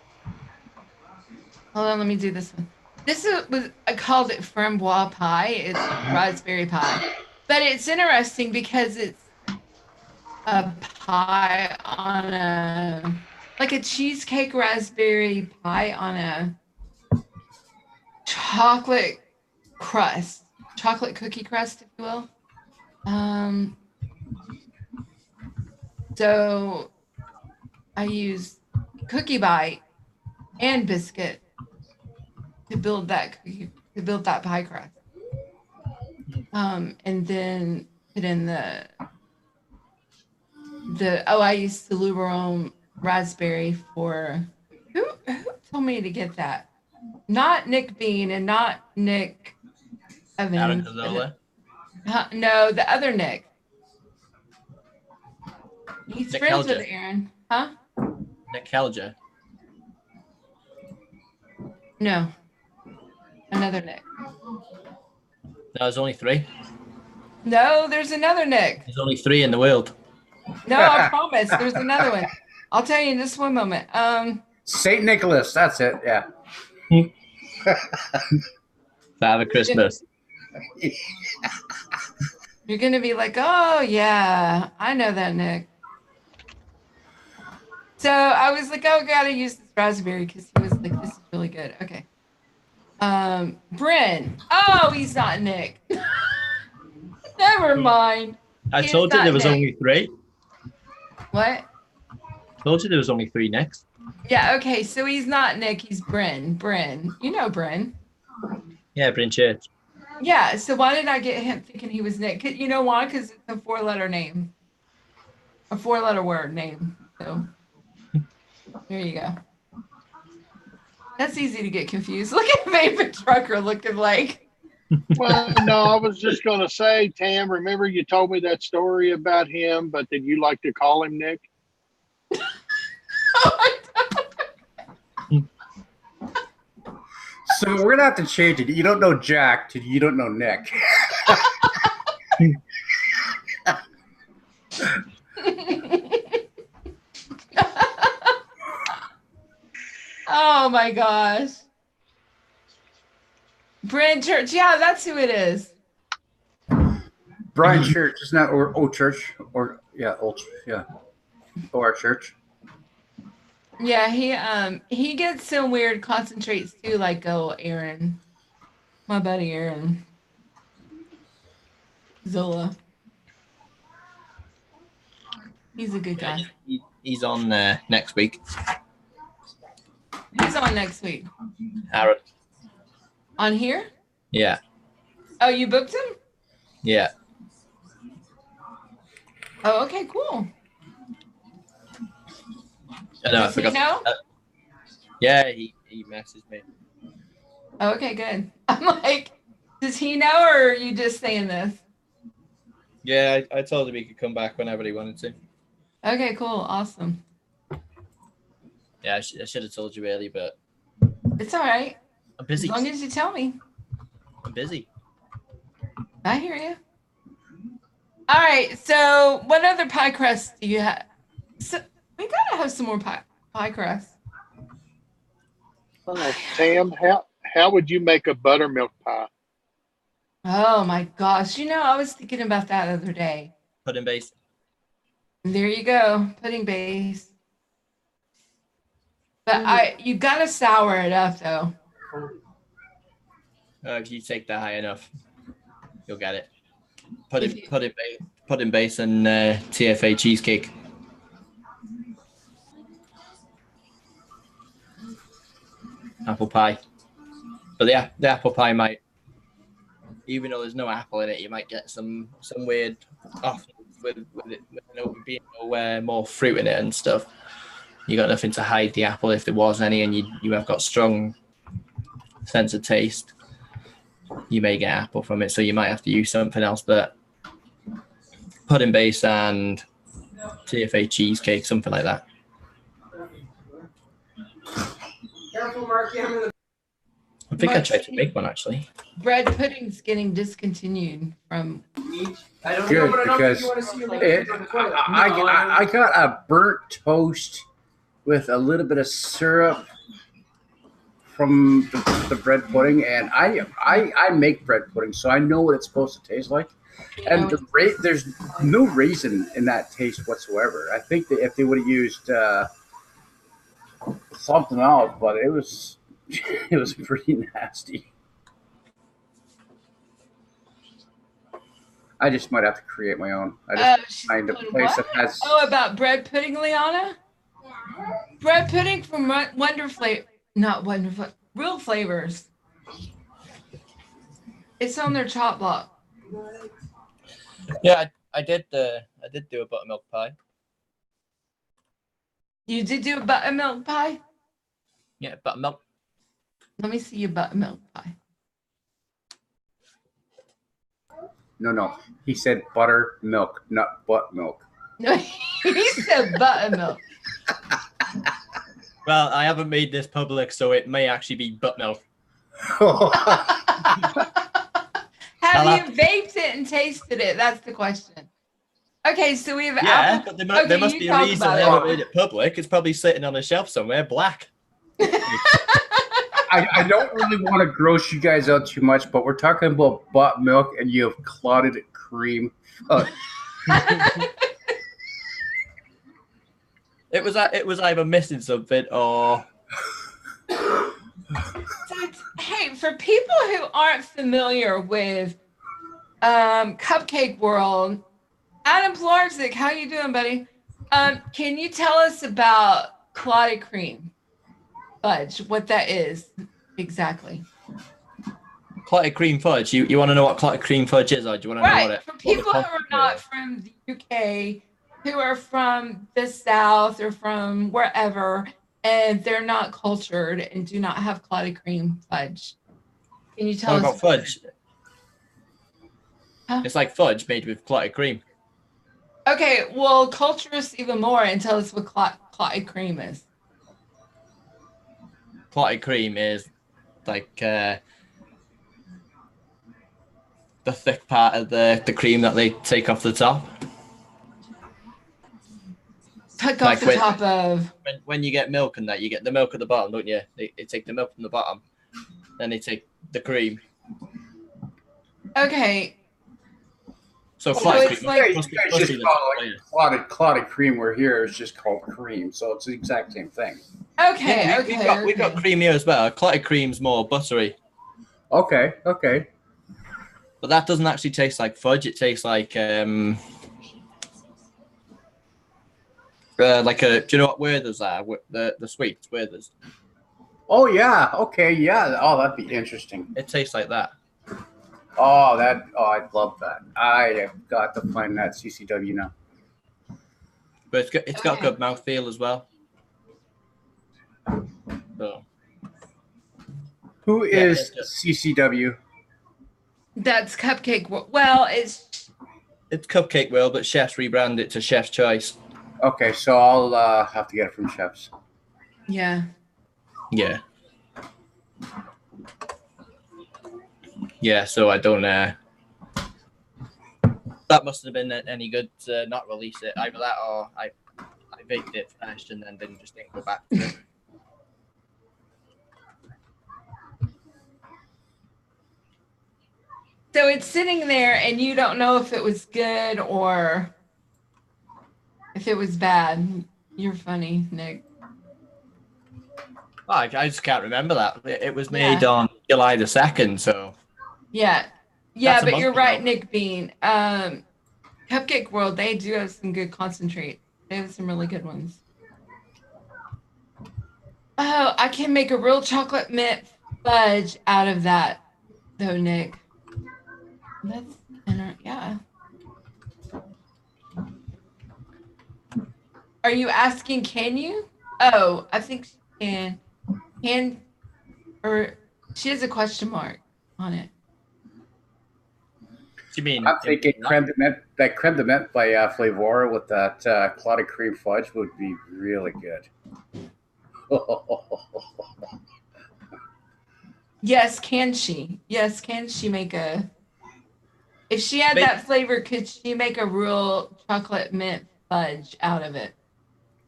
Hold on, let me do this one. I called it framboise pie. It's raspberry pie, but it's interesting because it's a pie on like a cheesecake raspberry pie on a chocolate crust, chocolate cookie crust, if you will. So I use cookie bite and biscuit to build that pie crust. And then put in I used the Luberon raspberry for who told me to get that? Not Nick Bean and not Nick Evans. No, the other Nick. He's Nick friends Helger. with Aaron. Huh? Nick Helger. No. Another Nick. There's only 3. No, there's another Nick. There's only 3 in the world. No, I promise. There's another one. I'll tell you in just one moment. Saint Nicholas, that's it. Yeah. Father Christmas. You're gonna be like, oh yeah, I know that Nick. So I was like, oh, gotta use this raspberry because he was like, this is really good. Okay. Bryn. Oh, he's not Nick. Never mind. I told you there was only 3. What? I told you there was only 3 Nicks. Yeah, okay, so he's not Nick, he's Bryn. Bryn. You know Bryn. Yeah, Bryn Church. Yeah, so why did I get him thinking he was Nick? You know why? Because it's a 4-letter name. A 4-letter word name. So there you go. That's easy to get confused. Look at Vapin Trucker looking like. Well, no, I was just going to say, Tam, remember you told me that story about him, but did you like to call him Nick? So we're going to have to change it. You don't know Jack to you don't know Nick. Oh my gosh. Bryn Church. Yeah, that's who it is. Brian Church, isn't that or Old Church? Or or Church. Yeah, he gets some weird concentrates too, like Aaron. My buddy Aaron. Zola. He's a good guy. He's on next week. He's on next week. Aaron. On here? Yeah. Oh, you booked him? Yeah. Oh, okay, cool. I know, I Does he forgot. know? Yeah, he messaged me. Oh, okay, good. I'm like, does he know, or are you just saying this? Yeah, I told him he could come back whenever he wanted to. Okay, cool, awesome. Yeah, I should have told you early, but It's all right. I'm As busy. long as you tell me. I'm busy. I hear you. All right. So, what other pie crust do you have? So, we gotta have some more pie crust. Tam, how would you make a buttermilk pie? Oh my gosh! You know, I was thinking about that the other day. Pudding base. There you go, pudding base. But you gotta sour it up though. If you take that high enough, you'll get it. If you- Pudding base and TFA cheesecake. Apple pie. But the apple pie might, even though there's no apple in it, you might get some weird off with it being no more fruit in it and stuff. You got nothing to hide the apple if there was any, and you have got strong sense of taste. You may get apple from it, so you might have to use something else. But pudding base and TFA cheesecake, something like that. Careful, Mark. I think I tried to make one actually. bread pudding's getting discontinued from. I don't Good, know, but I don't think because you want to see your I got a burnt toast with a little bit of syrup from the bread pudding, and I make bread pudding, so I know what it's supposed to taste like. And there's no raisin in that taste whatsoever. I think that if they would have used something else, but it was pretty nasty. I just might have to create my own. I just find a place that has. Oh, about bread pudding, Liana? Bread pudding from Wonder Flavor, not Wonderful, Real Flavors. It's on their chop block. Yeah, I did do a buttermilk pie. You did do a buttermilk pie? Yeah, buttermilk. Let me see your buttermilk pie. No. He said buttermilk, not butt milk. No, he said buttermilk. Well, I haven't made this public, so it may actually be buttermilk. Have you vaped it and tasted it? That's the question. Okay, so we have Yeah, apple. but there must be a reason I haven't made it public. It's probably sitting on a shelf somewhere, black. I don't really want to gross you guys out too much, but we're talking about butt milk, and you have clotted cream. It was either missing something or. Hey, for people who aren't familiar with Cupcake World, Adam Plarzik, how you doing, buddy? Can you tell us about clotted cream fudge? What that is exactly? Clotted cream fudge. You want to know what clotted cream fudge is, or do you want to know what it? For people who are not from the UK, who are from the South or from wherever, and they're not cultured and do not have clotted cream fudge. Can you tell us about fudge? Huh? It's like fudge made with clotted cream. Okay, well, culture us even more and tell us what clotted cream is. Clotted cream is like the thick part of the cream that they take off the top. Take off the top of. When you get milk and that, you get the milk at the bottom, don't you? They take the milk from the bottom, then they take the cream. Okay. So clotted cream. You guys just call it clotted cream. Where here it's just called cream, so it's the exact same thing. Okay, Yeah, we've got cream here as well. Clotted cream's more buttery. Okay. But that doesn't actually taste like fudge. It tastes like do you know what Werther's are? The sweets, Werther's. Oh yeah. Okay. Yeah. Oh, that'd be interesting. It tastes like that. Oh, I'd love that. I have got to find that CCW now. But it's got Okay. good mouthfeel as well. So Who Yeah, is CCW? That's Cupcake. Well, it's Cupcake World, but Chef's rebranded it to Chef's Choice. Okay, so I'll have to get it from Chefs. yeah. Yeah. Yeah, so I don't that must have been any good to not release it. Either that or I vaped it first and then didn't go back to it. So it's sitting there, and you don't know if it was good or if it was bad. You're funny, Nick. I just can't remember that. It was Yeah. made on July the 2nd, so Yeah. That's a But month you're right, ago. Nick Bean. Cupcake World, they do have some good concentrate. They have some really good ones. Oh, I can make a real chocolate mint fudge out of that, though, Nick. That's yeah. Are you asking, can you? Oh, I think she can. Can, or she has a question mark on it. do you mean I'm thinking creme de menthe, that creme de menthe by Flavora with that clotted cream fudge would be really good. Yes, can she? Yes, can she make a? If she had Make- that flavor, could she make a real chocolate mint fudge out of it?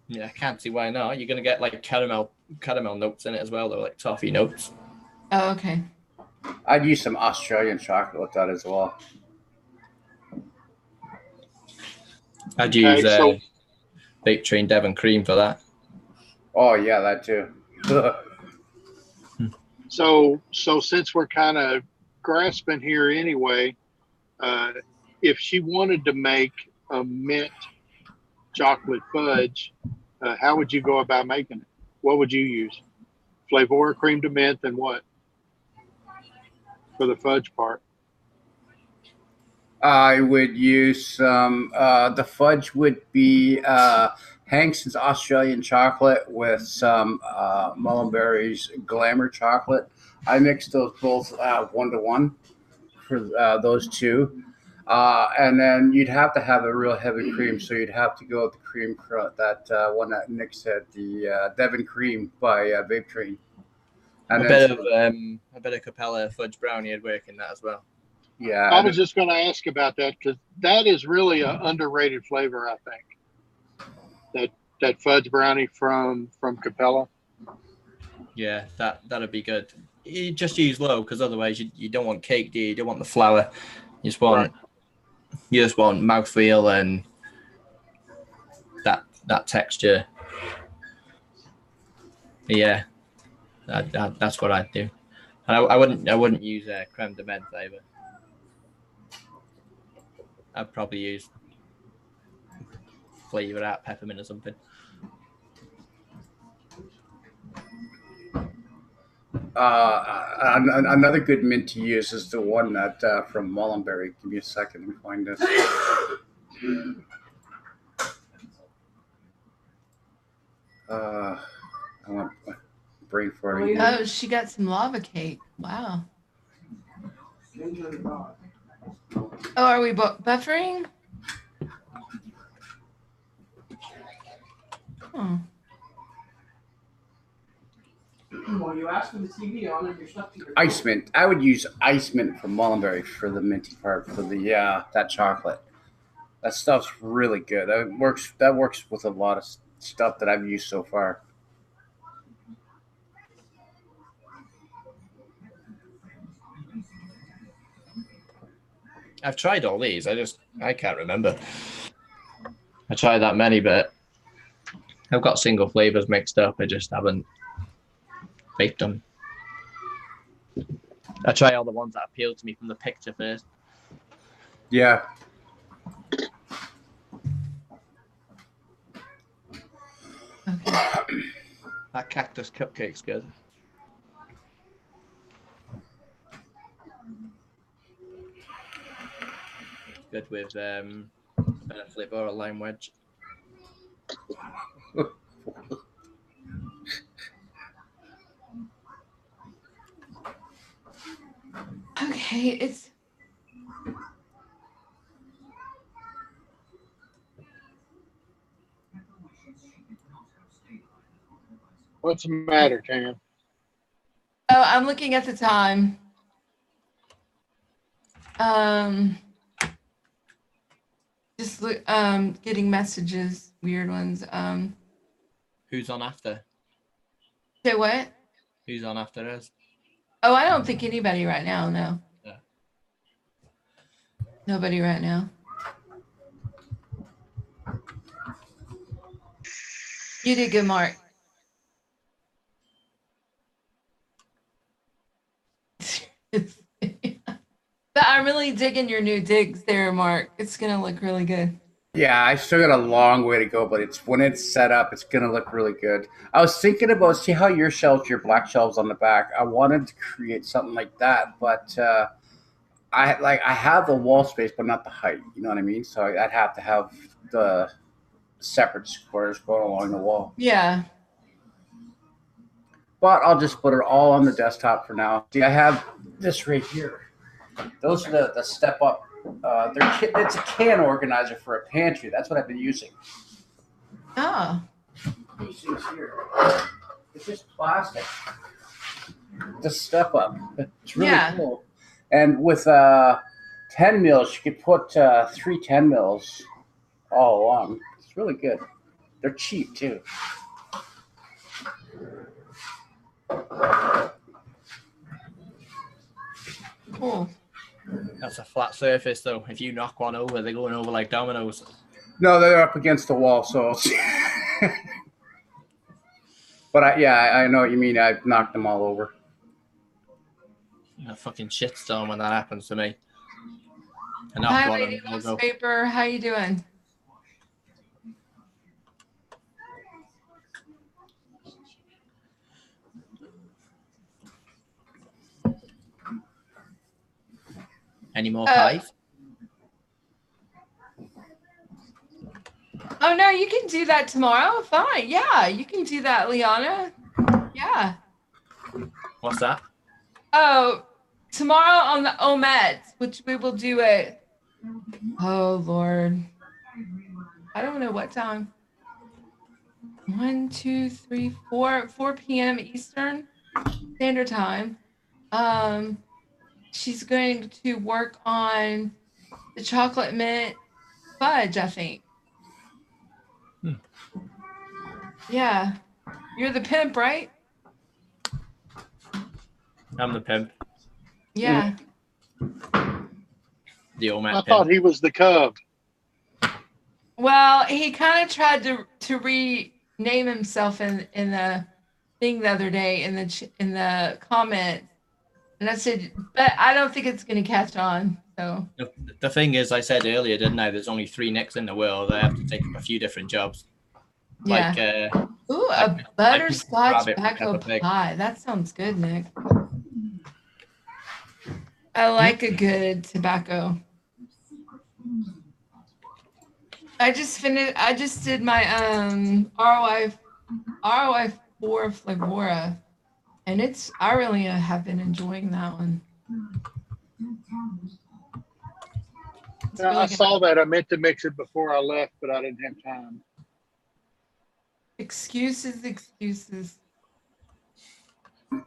Yeah, I can't see why not. You're gonna get like caramel notes in it as well, though, like toffee notes. Oh, okay. I'd use some Australian chocolate with that as well. I'd Okay, use so Vape Train Devon cream for that. Oh yeah, that too. so since we're kind of grasping here anyway, if she wanted to make a mint chocolate fudge, how would you go about making it? What would you use? Flavor, cream de mint, and what for the fudge part? I would use some. The fudge would be Hankson's Australian chocolate with some Mullenberry's Glamour chocolate. I mixed those both 1-to-1 for those two. And then you'd have to have a real heavy cream, so you'd have to go with the cream that one that Nick said, the Devon cream by Vape Train. And A bit of Capella fudge brownie would work in that as well. yeah, I was just going to ask about that because that is really an underrated flavor, I think. That fudge brownie from Capella. Yeah, that'd be good. You just use low because otherwise you don't want cake, do you? You don't want the flour. You just want mouthfeel and that texture. Yeah, that's what I'd do. And I wouldn't use creme de menthe either. I'd probably use flavor out peppermint or something. Another good mint to use is the one that from Mullenberry. Give me a second, let me find this. I want brain farting. Oh, she got some lava cake. Wow. Oh, are we buffering? Oh. Well, you asked for the TV on and you're stuck to your Ice mint. I would use ice mint from Mullenberry for the minty part for the that chocolate. That stuff's really good. That works with a lot of stuff that I've used so far. I've tried all these. I can't remember. I tried that many, but I've got single flavors mixed up. I just haven't baked them. I try all the ones that appeal to me from the picture first. Yeah. Okay. That cactus cupcake's good. Good with a bit of flavor or lime wedge. Okay, it's What's the matter, Tam? oh, I'm looking at the time. Just look getting messages, weird ones. Who's on after? Say what? Who's on after us? Oh, I don't think anybody right now, no. Yeah. Nobody right now. You did good, Mark. But I'm really digging your new digs there, Mark. It's gonna look really good. Yeah, I still got a long way to go, but it's when it's set up, it's gonna look really good. I was thinking about see how your shelves, your black shelves on the back. I wanted to create something like that, but I have the wall space, but not the height. You know what I mean? So I'd have to have the separate squares going along the wall. Yeah. But I'll just put it all on the desktop for now. See, I have this right here. Those are the step up. It's a can organizer for a pantry. That's what I've been using. Oh. These things here. It's just plastic. The step up. It's really cool. And with 10 mils, you could put 3 10 mils all along. It's really good. They're cheap too. Cool. That's a flat surface, though. If you knock one over, they're going over like dominoes. No, they're up against the wall, so. But I know what you mean. I've knocked them all over. A fucking shitstorm when that happens to me. Hi, Lady Newspaper. How you doing? Any more pies? Oh, no, you can do that tomorrow. Fine. Yeah, you can do that, Liana. Yeah. What's that? Oh, tomorrow on the O'hmiies, which we will do at, oh, Lord. I don't know what time. 1, 2, 3, 4 p.m. Eastern Standard Time. She's going to work on the chocolate mint fudge, I think. Yeah. You're the pimp, right? I'm the pimp. Yeah. The old man. I thought he was the cub. Well, he kind of tried to rename himself in the thing the other day in the comment, and I said, but I don't think it's going to catch on. So The thing is, I said earlier, didn't I? There's only 3 Nicks in the world. I have to take a few different jobs. Yeah. Like, ooh, a butterscotch rabbit tobacco pepper pig. pie. That sounds good, Nick. I like a good tobacco. I just did my ROI 4 Flavora, and I really have been enjoying that one. Now, I saw that. I meant to mix it before I left, but I didn't have time. Excuses.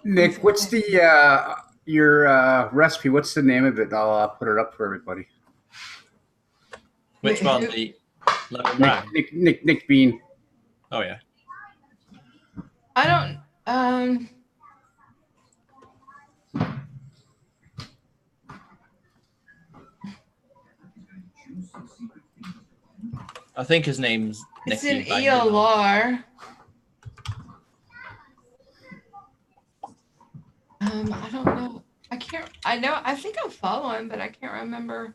Nick, what's the your recipe? What's the name of it? I'll put it up for everybody. Which one? The lemon brown? Nick Bean. Oh yeah. I don't. I think his name's It's Nick an Bean. ELR. I don't know. I think I follow him, but I can't remember.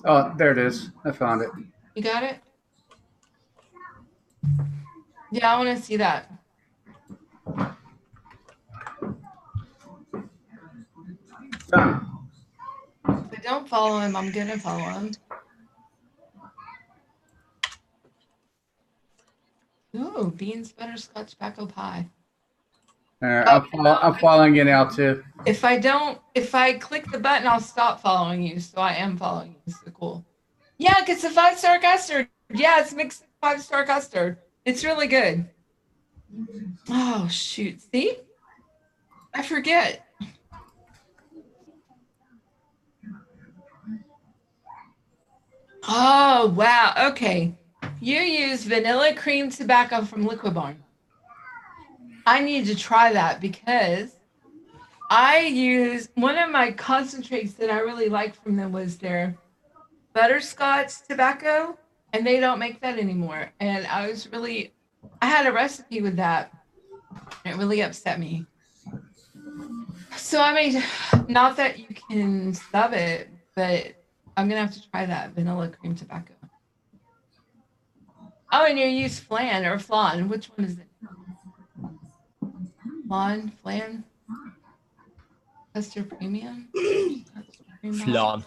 Oh, there it is. I found it. You got it? Yeah, I want to see that. Done. If I don't follow him, I'm gonna follow him. Ooh, beans, butterscotch, tobacco pie. I'm following you now too. If I click the button, I'll stop following you. So I am following you. So cool. Yeah, it's a 5-star custard. Yeah, it's mixed 5-star custard. It's really good. Oh, shoot. See? I forget. Oh, wow. Okay. You use vanilla cream tobacco from Liquid Barn. I need to try that because I use one of my concentrates that I really liked from them was their butterscotch tobacco, and they don't make that anymore. And I had a recipe with that. It really upset me. So I made, not that you can sub it, but I'm gonna have to try that vanilla cream tobacco. Oh, and you use flan or flan. Which one is it? Flan? Custard premium? Flan.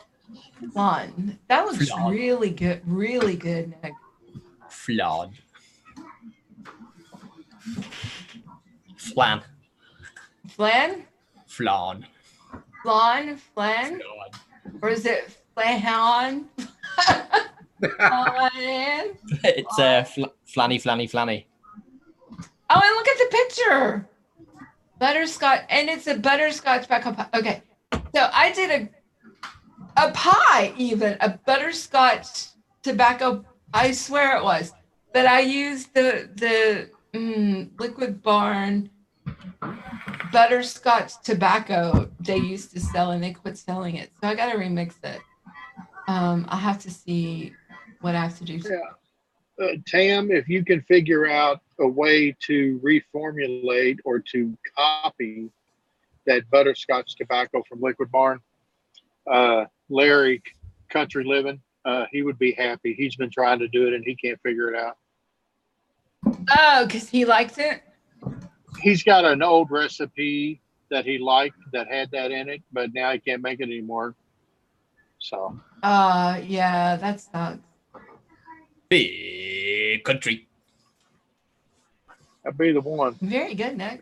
Flan. That looks Flan. really good, Nick. Flan. Flan. Flan? Flan. Flan? Flan? Or is it flan? Flan? It's flanny. Oh, and look at the picture. Butterscotch, and it's a butterscotch tobacco pie. Okay, so I did a pie, even a butterscotch tobacco. I swear it was, but I used the Liquid Barn butterscotch tobacco they used to sell, and they quit selling it. So I got to remix it. I have to see what I have to do. Yeah. Tam, if you can figure out a way to reformulate or to copy that butterscotch tobacco from Liquid Barn, Larry, Country Living, he would be happy. He's been trying to do it and he can't figure it out. Oh, because he likes it? He's got an old recipe that he liked that had that in it, but now he can't make it anymore. So. Yeah, that sucks. Big country. That'd be the one. Very good, Nick.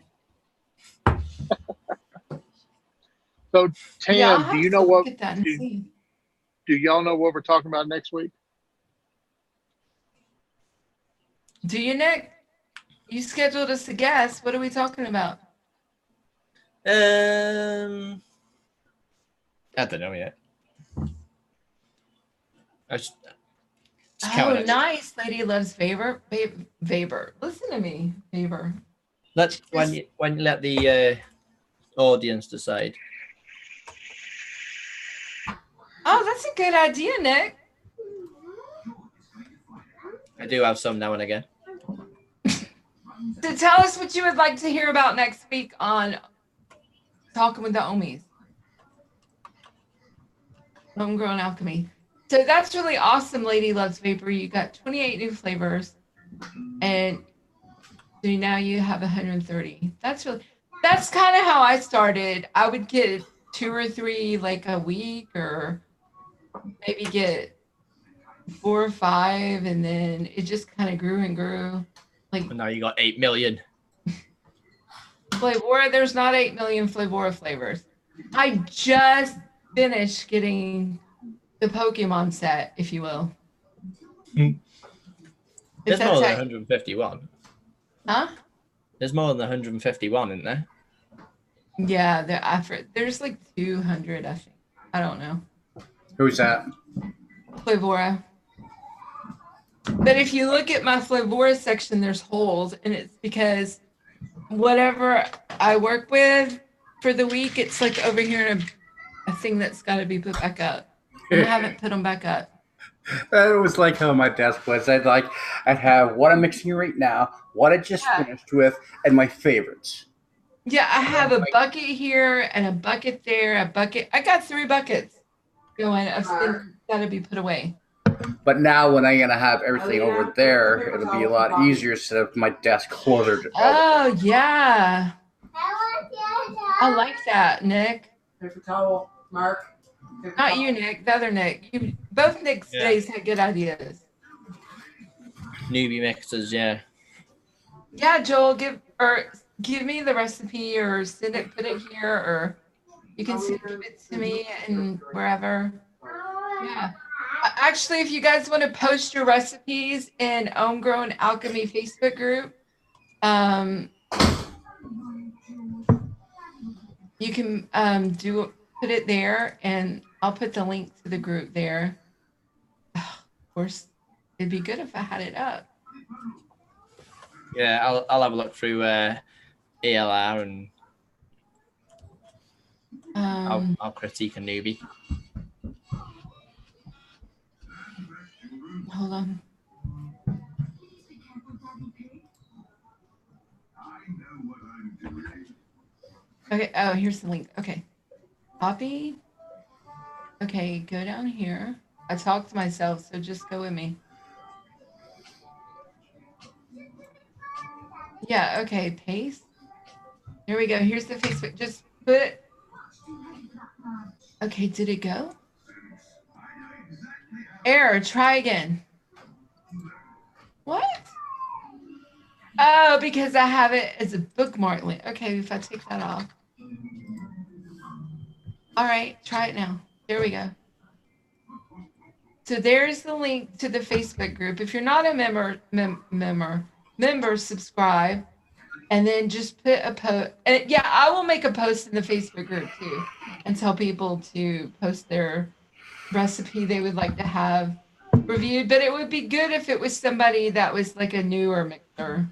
So, Tam, Yeah, do you know what? Do y'all know what we're talking about next week? Do you, Nick? You scheduled us a guest. What are we talking about? I don't know yet. Oh, nice. Lady loves Vapor. Vapor. Listen to me, Vapor. When you let the audience decide. Oh, that's a good idea, Nick. I do have some now and again. So tell us what you would like to hear about next week on Talking with the O'hmiies. O'hm Gron Alchemy. So that's really awesome, Lady Loves Vapor. You got 28 new flavors, and so now you have 130. That's kind of how I started. I would get 2 or 3 like a week, or maybe get 4 or 5, and then it just kind of grew and grew. Like, and now you got 8 million. Flavora, there's not 8 million Flavora flavors. I just finished getting the Pokemon set, if you will. There's more than 151. Huh? There's more than 151, isn't there? Yeah, there's like 200, I think. I don't know. Who's that? Flavora. But if you look at my Flavora section, there's holes, and it's because whatever I work with for the week, it's like over here in a thing that's got to be put back up. And I haven't put them back up. It was like how my desk was. I'd have what I'm mixing right now, what I just finished with, and my favorites. Yeah, I have a bucket here and a bucket there, a bucket. I got 3 buckets going of things got to be put away. But now when I'm going to have everything over there, it'll be a lot easier instead of my desk closer to Oh, yeah. I like that, Nick. Paper towel, Mark. Not you, Nick. The other Nick. Both Nicks today had good ideas. Newbie mixers, yeah. Yeah, Joel, give me the recipe or put it here, or you can give it to me and wherever. Yeah. Actually, if you guys want to post your recipes in O'hm Gron Alchemy Facebook group, you can put it there, and I'll put the link to the group there. Of course, it'd be good if I had it up. Yeah, I'll have a look through ELR and I'll critique a newbie. Hold on. Okay. Oh, here's the link. Okay. Copy. Okay, go down here. I talk to myself, so just go with me. Yeah, okay, paste. Here we go. Here's the Facebook. Just put. Okay, did it go? Error, try again. What? Oh, because I have it as a bookmark link. Okay, if I take that off. All right, try it now. There we go. So there's the link to the Facebook group. If you're not a member, subscribe, and then just put a post. Yeah, I will make a post in the Facebook group too, and tell people to post their recipe they would like to have reviewed. But it would be good if it was somebody that was like a newer mixer.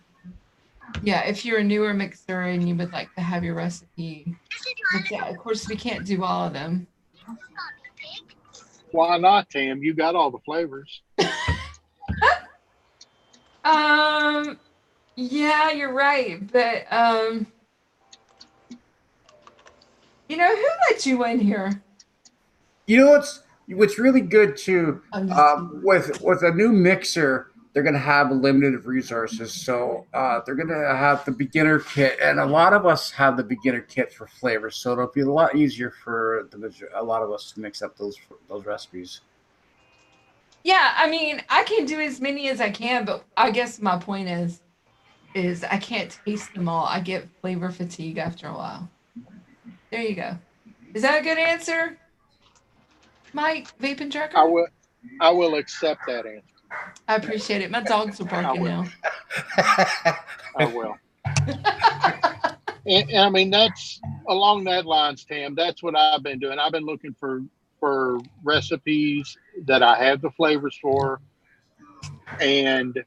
Yeah, if you're a newer mixer and you would like to have your recipe looked at. Of course, we can't do all of them. Why not, Tam? You got all the flavors. Yeah, you're right. But who let you in here? You know what's really good too. With a new mixer, they're gonna have limited resources, so they're gonna have the beginner kit, and a lot of us have the beginner kit for flavors, so it'll be a lot easier for a lot of us to mix up those recipes. Yeah, I mean, I can do as many as I can, but I guess my point is I can't taste them all. I get flavor fatigue after a while. There you go. Is that a good answer, Mike, Vapin Trucker? I will accept that answer. I appreciate it. My dogs are barking now. I will. And I mean, that's along that lines, Tam. That's what I've been doing. I've been looking for recipes that I have the flavors for, and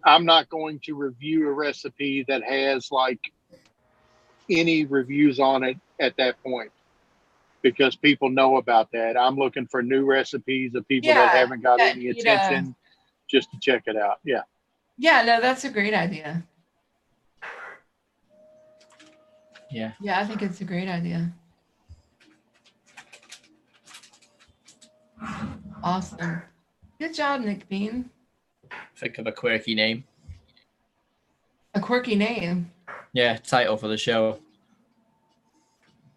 I'm not going to review a recipe that has like any reviews on it at that point, because people know about that. I'm looking for new recipes of people that haven't got any attention, just to check it out. Yeah. Yeah, no, that's a great idea. Yeah. Yeah, I think it's a great idea. Awesome. Good job, Nick Bean. Think of a quirky name. A quirky name? Yeah, title for the show.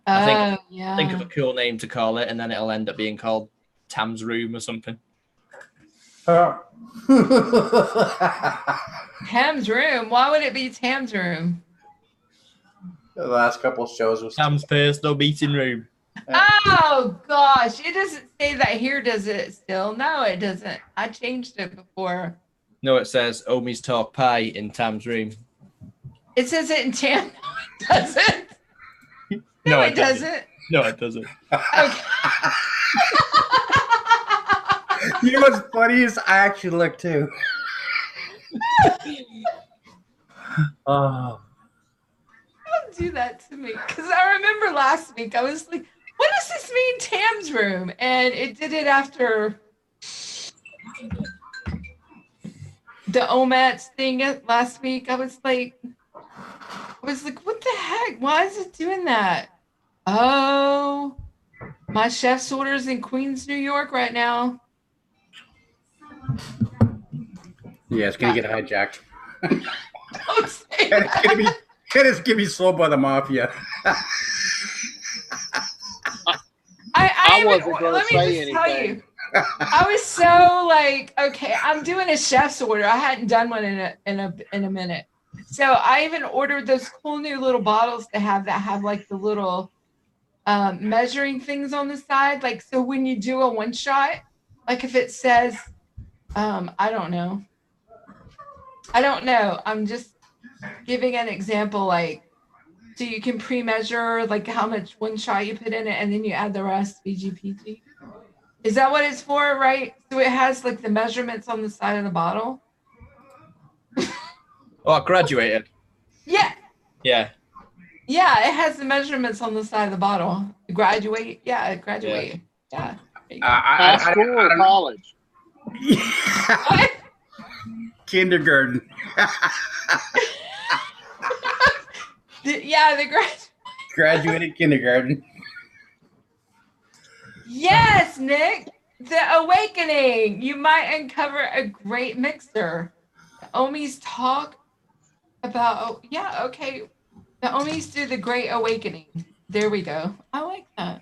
Yeah. Think of a cool name to call it, and then it'll end up being called Tam's Room or something. Tam's Room? Why would it be Tam's Room? The last couple of shows was Tam's Personal Meeting Room. Oh, gosh. It doesn't say that here, does it still? No, it doesn't. I changed it before. No, it says O'hmiies Talk Pie in Tam's Room. It says it in Tam. Does it? No, it doesn't. No, it doesn't. Okay. You know what's funny is I actually look too. Oh. Don't do that to me. Because I remember last week I was like, what does this mean, Tam's Room? And it did it after the O'hmiies thing last week. I was like, what the heck? Why is it doing that? Oh, my chef's orders in Queens, New York right now. Yeah, it's gonna get hijacked. Don't say that. It's gonna be sold by the mafia. I wasn't going to say anything. Tell you, I was so like, okay, I'm doing a chef's order. I hadn't done one in a minute. So I even ordered those cool new little bottles that have like the little measuring things on the side. Like, so when you do a one shot, like if it says, I don't know. I'm just giving an example, like, so you can pre-measure like how much one shot you put in it and then you add the rest VGPG. Is that what it's for, right? So it has like the measurements on the side of the bottle. Oh, I graduated. Yeah. Yeah. Yeah, it has the measurements on the side of the bottle. Graduate. Yeah, graduate. Yeah. High school or college? What? Kindergarten. Yeah, the Graduated kindergarten. Yes, Nick. The awakening. You might uncover a great mixer. The O'hmiies talk about, okay. The O'hmiies do the great awakening. There we go. I like that.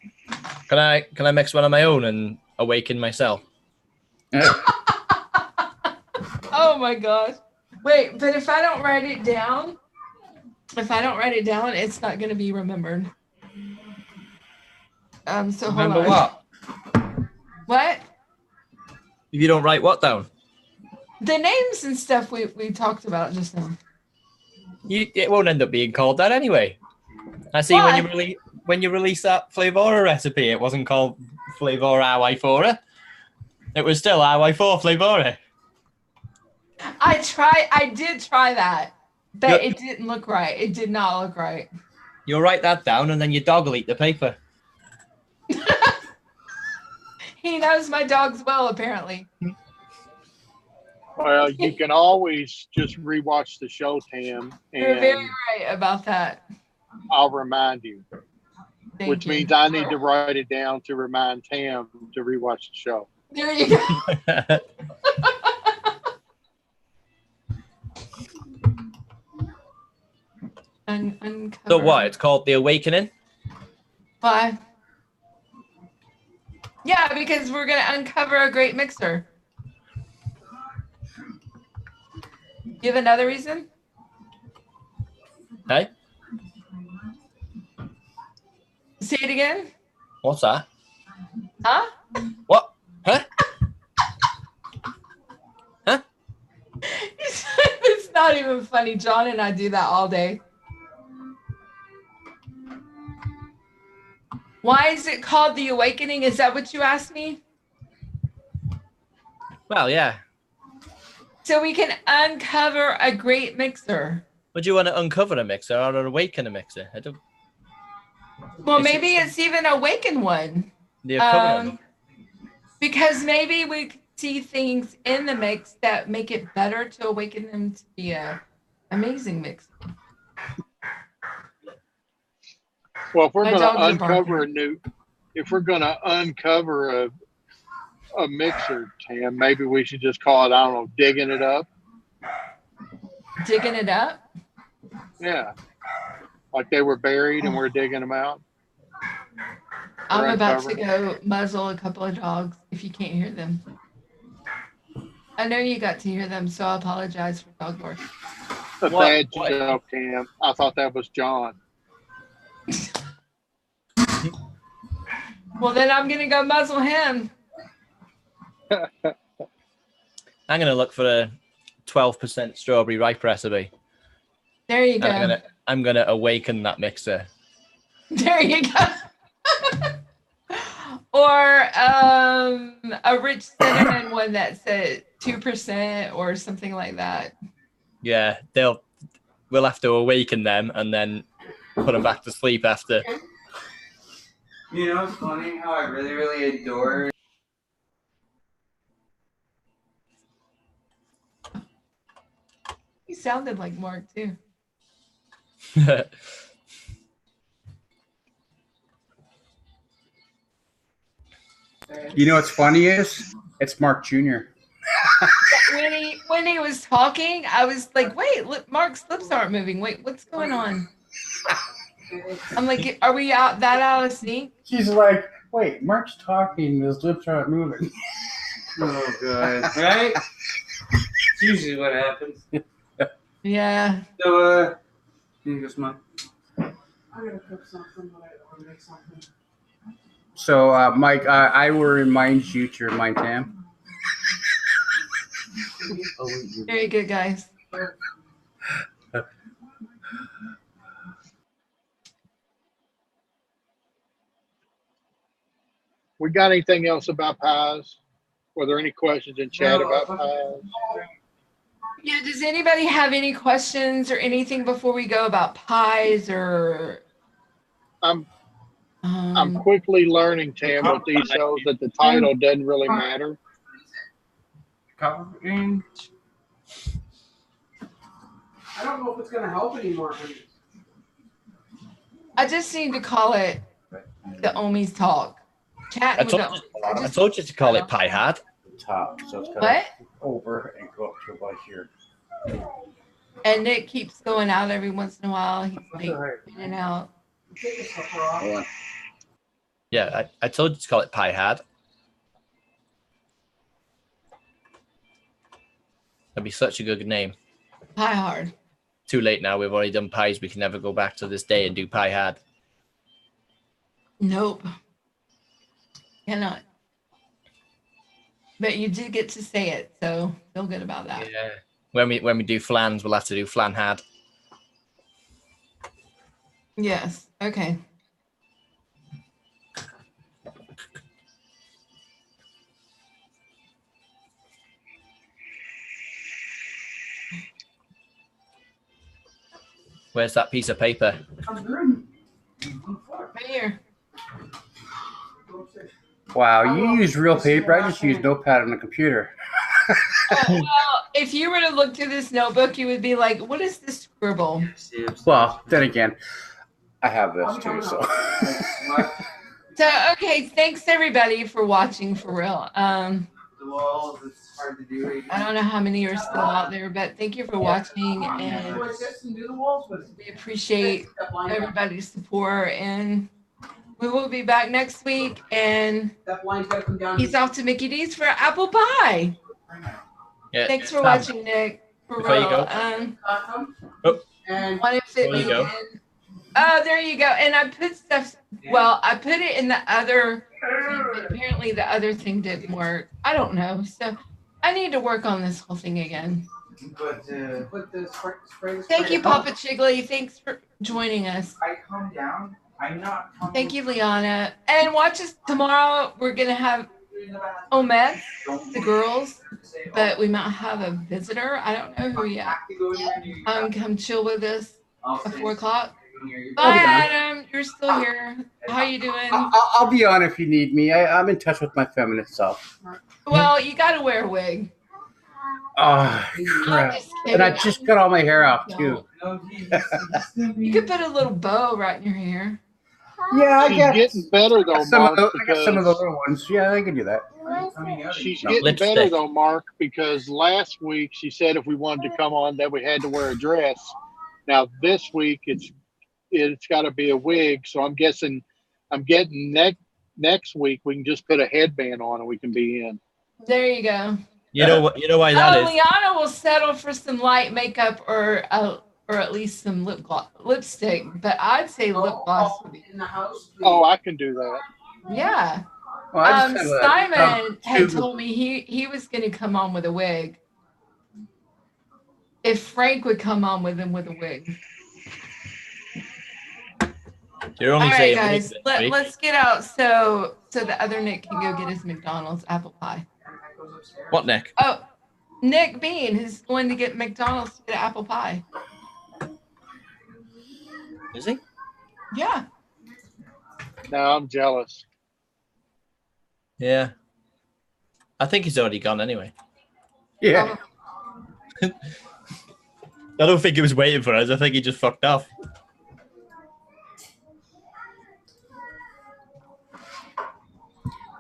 Can I mix one of my own and awaken myself? Oh my gosh. Wait, but if I don't write it down, it's not going to be remembered. So Remember hold on. what? What? If you don't write what down? The names and stuff we talked about just now. It won't end up being called that anyway. I see. Why? When you release that Flavora recipe, it wasn't called Flavora Awifora. It was still Awifora Flavora. I did try that, but it didn't look right. It did not look right. You'll write that down and then your dog will eat the paper. He knows my dogs well, apparently. Well, you can always just rewatch the show, Tam, You're very and right about that. I'll remind you. Thank Which you. means I need to write it down to remind Tam to rewatch the show. There you go. Uncover. So what? It's called The Awakening? Why? Yeah, because we're going to uncover a great mixer. You have another reason? Hey? Say it again. What's that? Huh? What? Huh? Huh? It's not even funny. John and I do that all day. Why is it called The Awakening? Is that what you asked me? Well, yeah. So we can uncover a great mixer. Would you want to uncover a mixer or awaken a mixer? I don't. Well, maybe it's even awaken one. The uncover. Because maybe we see things in the mix that make it better to awaken them to be a amazing mix. Well, if we're My going dogs to are uncover barking. if we're going to uncover a mixer, Tam, maybe we should just call it, I don't know, digging it up. Digging it up? Yeah. Like they were buried and we're digging them out. I'm Or about to uncover. go muzzle a couple of dogs if you can't hear them. I know you got to hear them, so I apologize for dog bark. A bad joke, Tam. I thought that was John. Well, then I'm going to go muzzle him. I'm going to look for a 12% strawberry ripe recipe. There you go. I'm gonna awaken that mixer. There you go. Or a rich cinnamon one that's at 2% or something like that. Yeah, we'll have to awaken them and then put them back to sleep after. You know, it's funny how I really, really adore. He sounded like Mark too. You know what's funny is it's Mark Jr. When he was talking, I was like, wait, look, Mark's lips aren't moving. Wait, what's going on? I'm like, are we that out of sync? She's like, wait, Mark's talking, his lips aren't moving. Oh, God. Right? It's usually what happens. Yeah. So, can you go smile? I gotta cook something, but I want to make something. So, Mike, I will remind you to remind Tam. Very good, guys. We got anything else about pies? Were there any questions in chat about pies? Yeah, does anybody have any questions or anything before we go about pies or I'm quickly learning, Tam, with these shows that the title doesn't really matter. Copper green. I don't know if it's gonna help anymore. I just need to call it the Ωhmiies talk. Chatting with I told you to call it pie hat. Top, so it's got What? over and go up to about here. And Nick keeps going out every once in a while. He's like in and out. Hold on. Yeah, I told you to call it pie hat. That'd be such a good name. Pie hard. Too late now. We've already done pies. We can never go back to this day and do pie hat. Nope. Cannot. But you did get to say it, so feel good about that. Yeah. When we do flans, we'll have to do flan hat. Yes. Okay. Where's that piece of paper? Right here. Wow, you use real paper. I just use notepad on the computer. Well, if you were to look through this notebook, you would be like, what is this scribble? Well, then again, I have this too, so. So, okay, thanks everybody for watching for real. The walls, it's hard to do right I don't know how many are still out there, but thank you for watching, and we appreciate everybody's support, and we will be back next week, and he's off to Mickey D's for apple pie. Yeah. Thanks for watching, Nick. For Before you real. go. Want to fit There me you go. in? Oh, there you go. And I put stuff. Well, I put it in the other. But apparently, the other thing didn't work. I don't know. So I need to work on this whole thing again. But Thank you, Papa Chigley. Thanks for joining us. I come down. I'm not. Thank you, Liana. And watch us tomorrow. We're gonna have O'hmiies, the girls, but we might have a visitor. I don't know who yet. Come chill with us at 4 o'clock. Bye, Adam. You're still here. How you doing? I'll be on if you need me. I'm in touch with my feminine self. Well, you gotta wear a wig. Oh, crap. And I just cut all my hair off, too. You could put a little bow right in your hair. Yeah, I She's guess. getting better though, Mark. I got some of the little ones. Yeah, I can do that. She's No, getting lipstick. better though, Mark, because last week she said if we wanted to come on that we had to wear a dress. Now this week it's got to be a wig. So I'm getting next week we can just put a headband on and we can be in. There you go. You know what? You know why that is? Liana will settle for some light makeup or at least some lipstick. But I'd say lip gloss would be. Oh, I can do that. Yeah. Well, I just have Simon had tube. told me he was going to come on with a wig. If Frank would come on with him with a wig. You're All only right, saying guys, let's get out so the other Nick can go get his McDonald's apple pie. What, Nick? Oh, Nick Bean is going to get McDonald's to get apple pie. Is he? Yeah. Now I'm jealous. Yeah. I think he's already gone anyway. Yeah. I don't think he was waiting for us. I think he just fucked off.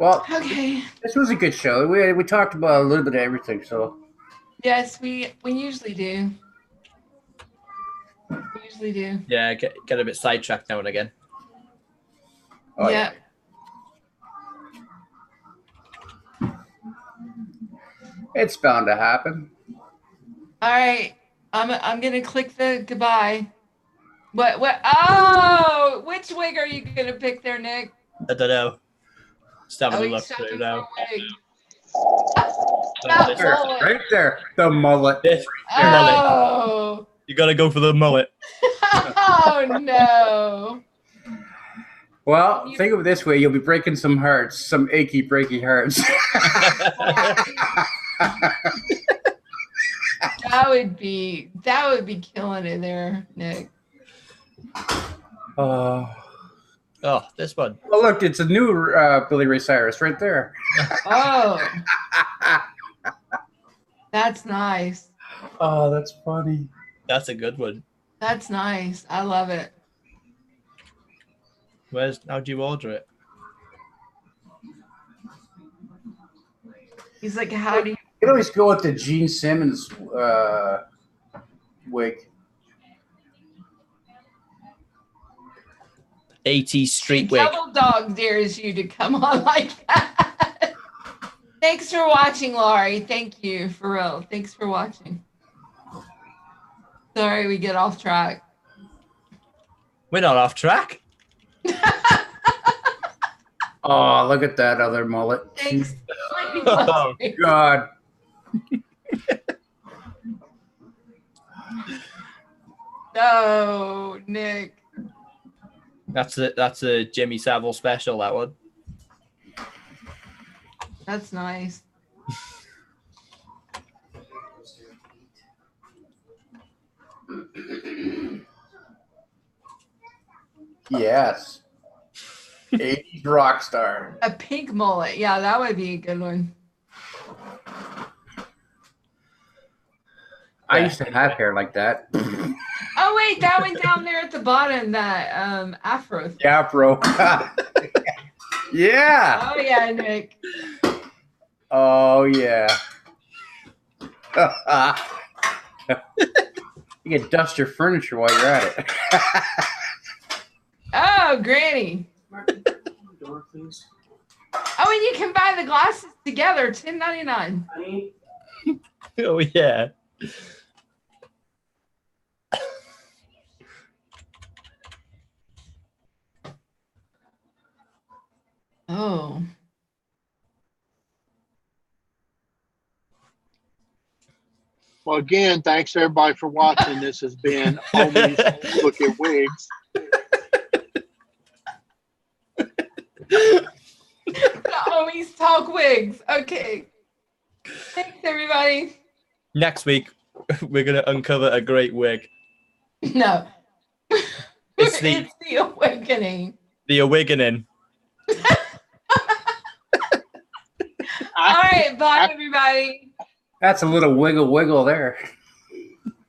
Well, Okay. this was a good show. We talked about a little bit of everything, so. Yes, we usually do. We usually do. Yeah, get a bit sidetracked now and again. Oh, yeah. It's bound to happen. All right. I'm gonna click the goodbye. What? Oh, which wig are you gonna pick there, Nick? I don't know. Just having Oh, a he's look shopping through for a now. wig. This, There, right there, the mullet. this mullet. Oh. You gotta go for the mullet. Oh no. Well, think of it this way: you'll be breaking some hearts, some achy, breaky hearts. That would be killing it there, Nick. Oh, This one. look, it's a new Billy Ray Cyrus right there. Oh. That's nice. Oh, that's funny. That's a good one. That's nice. I love it. How'd you order it? He's like, how do you? You can always go with the Gene Simmons wig. 80s street The wig. Devil dog dares you to come on like that. Thanks for watching, Laurie. Thank you, for real. Thanks for watching. Sorry, we get off track. We're not off track. Oh, look at that other mullet. Thanks. Oh, God. No, Nick. That's a Jimmy Savile special, that one. That's nice. Yes. 80s rock star. A pink mullet. Yeah, that would be a good one. I used to have hair like that. Oh wait, that one down there at the bottom, that afro thing. Yeah, bro. Yeah. Oh yeah, Nick. Oh, yeah. You can dust your furniture while you're at it. Oh, Granny. Door, please. Oh, and you can buy the glasses together, $10.99. Honey, Oh, yeah. Oh. Well, again, thanks everybody for watching. This has been Ωhmiies Look at Wigs. Ωhmiies talk wigs. Okay. Thanks, everybody. Next week, we're going to uncover a great wig. No. It's the awakening. The awakening. All right. Bye, everybody. That's a little wiggle there.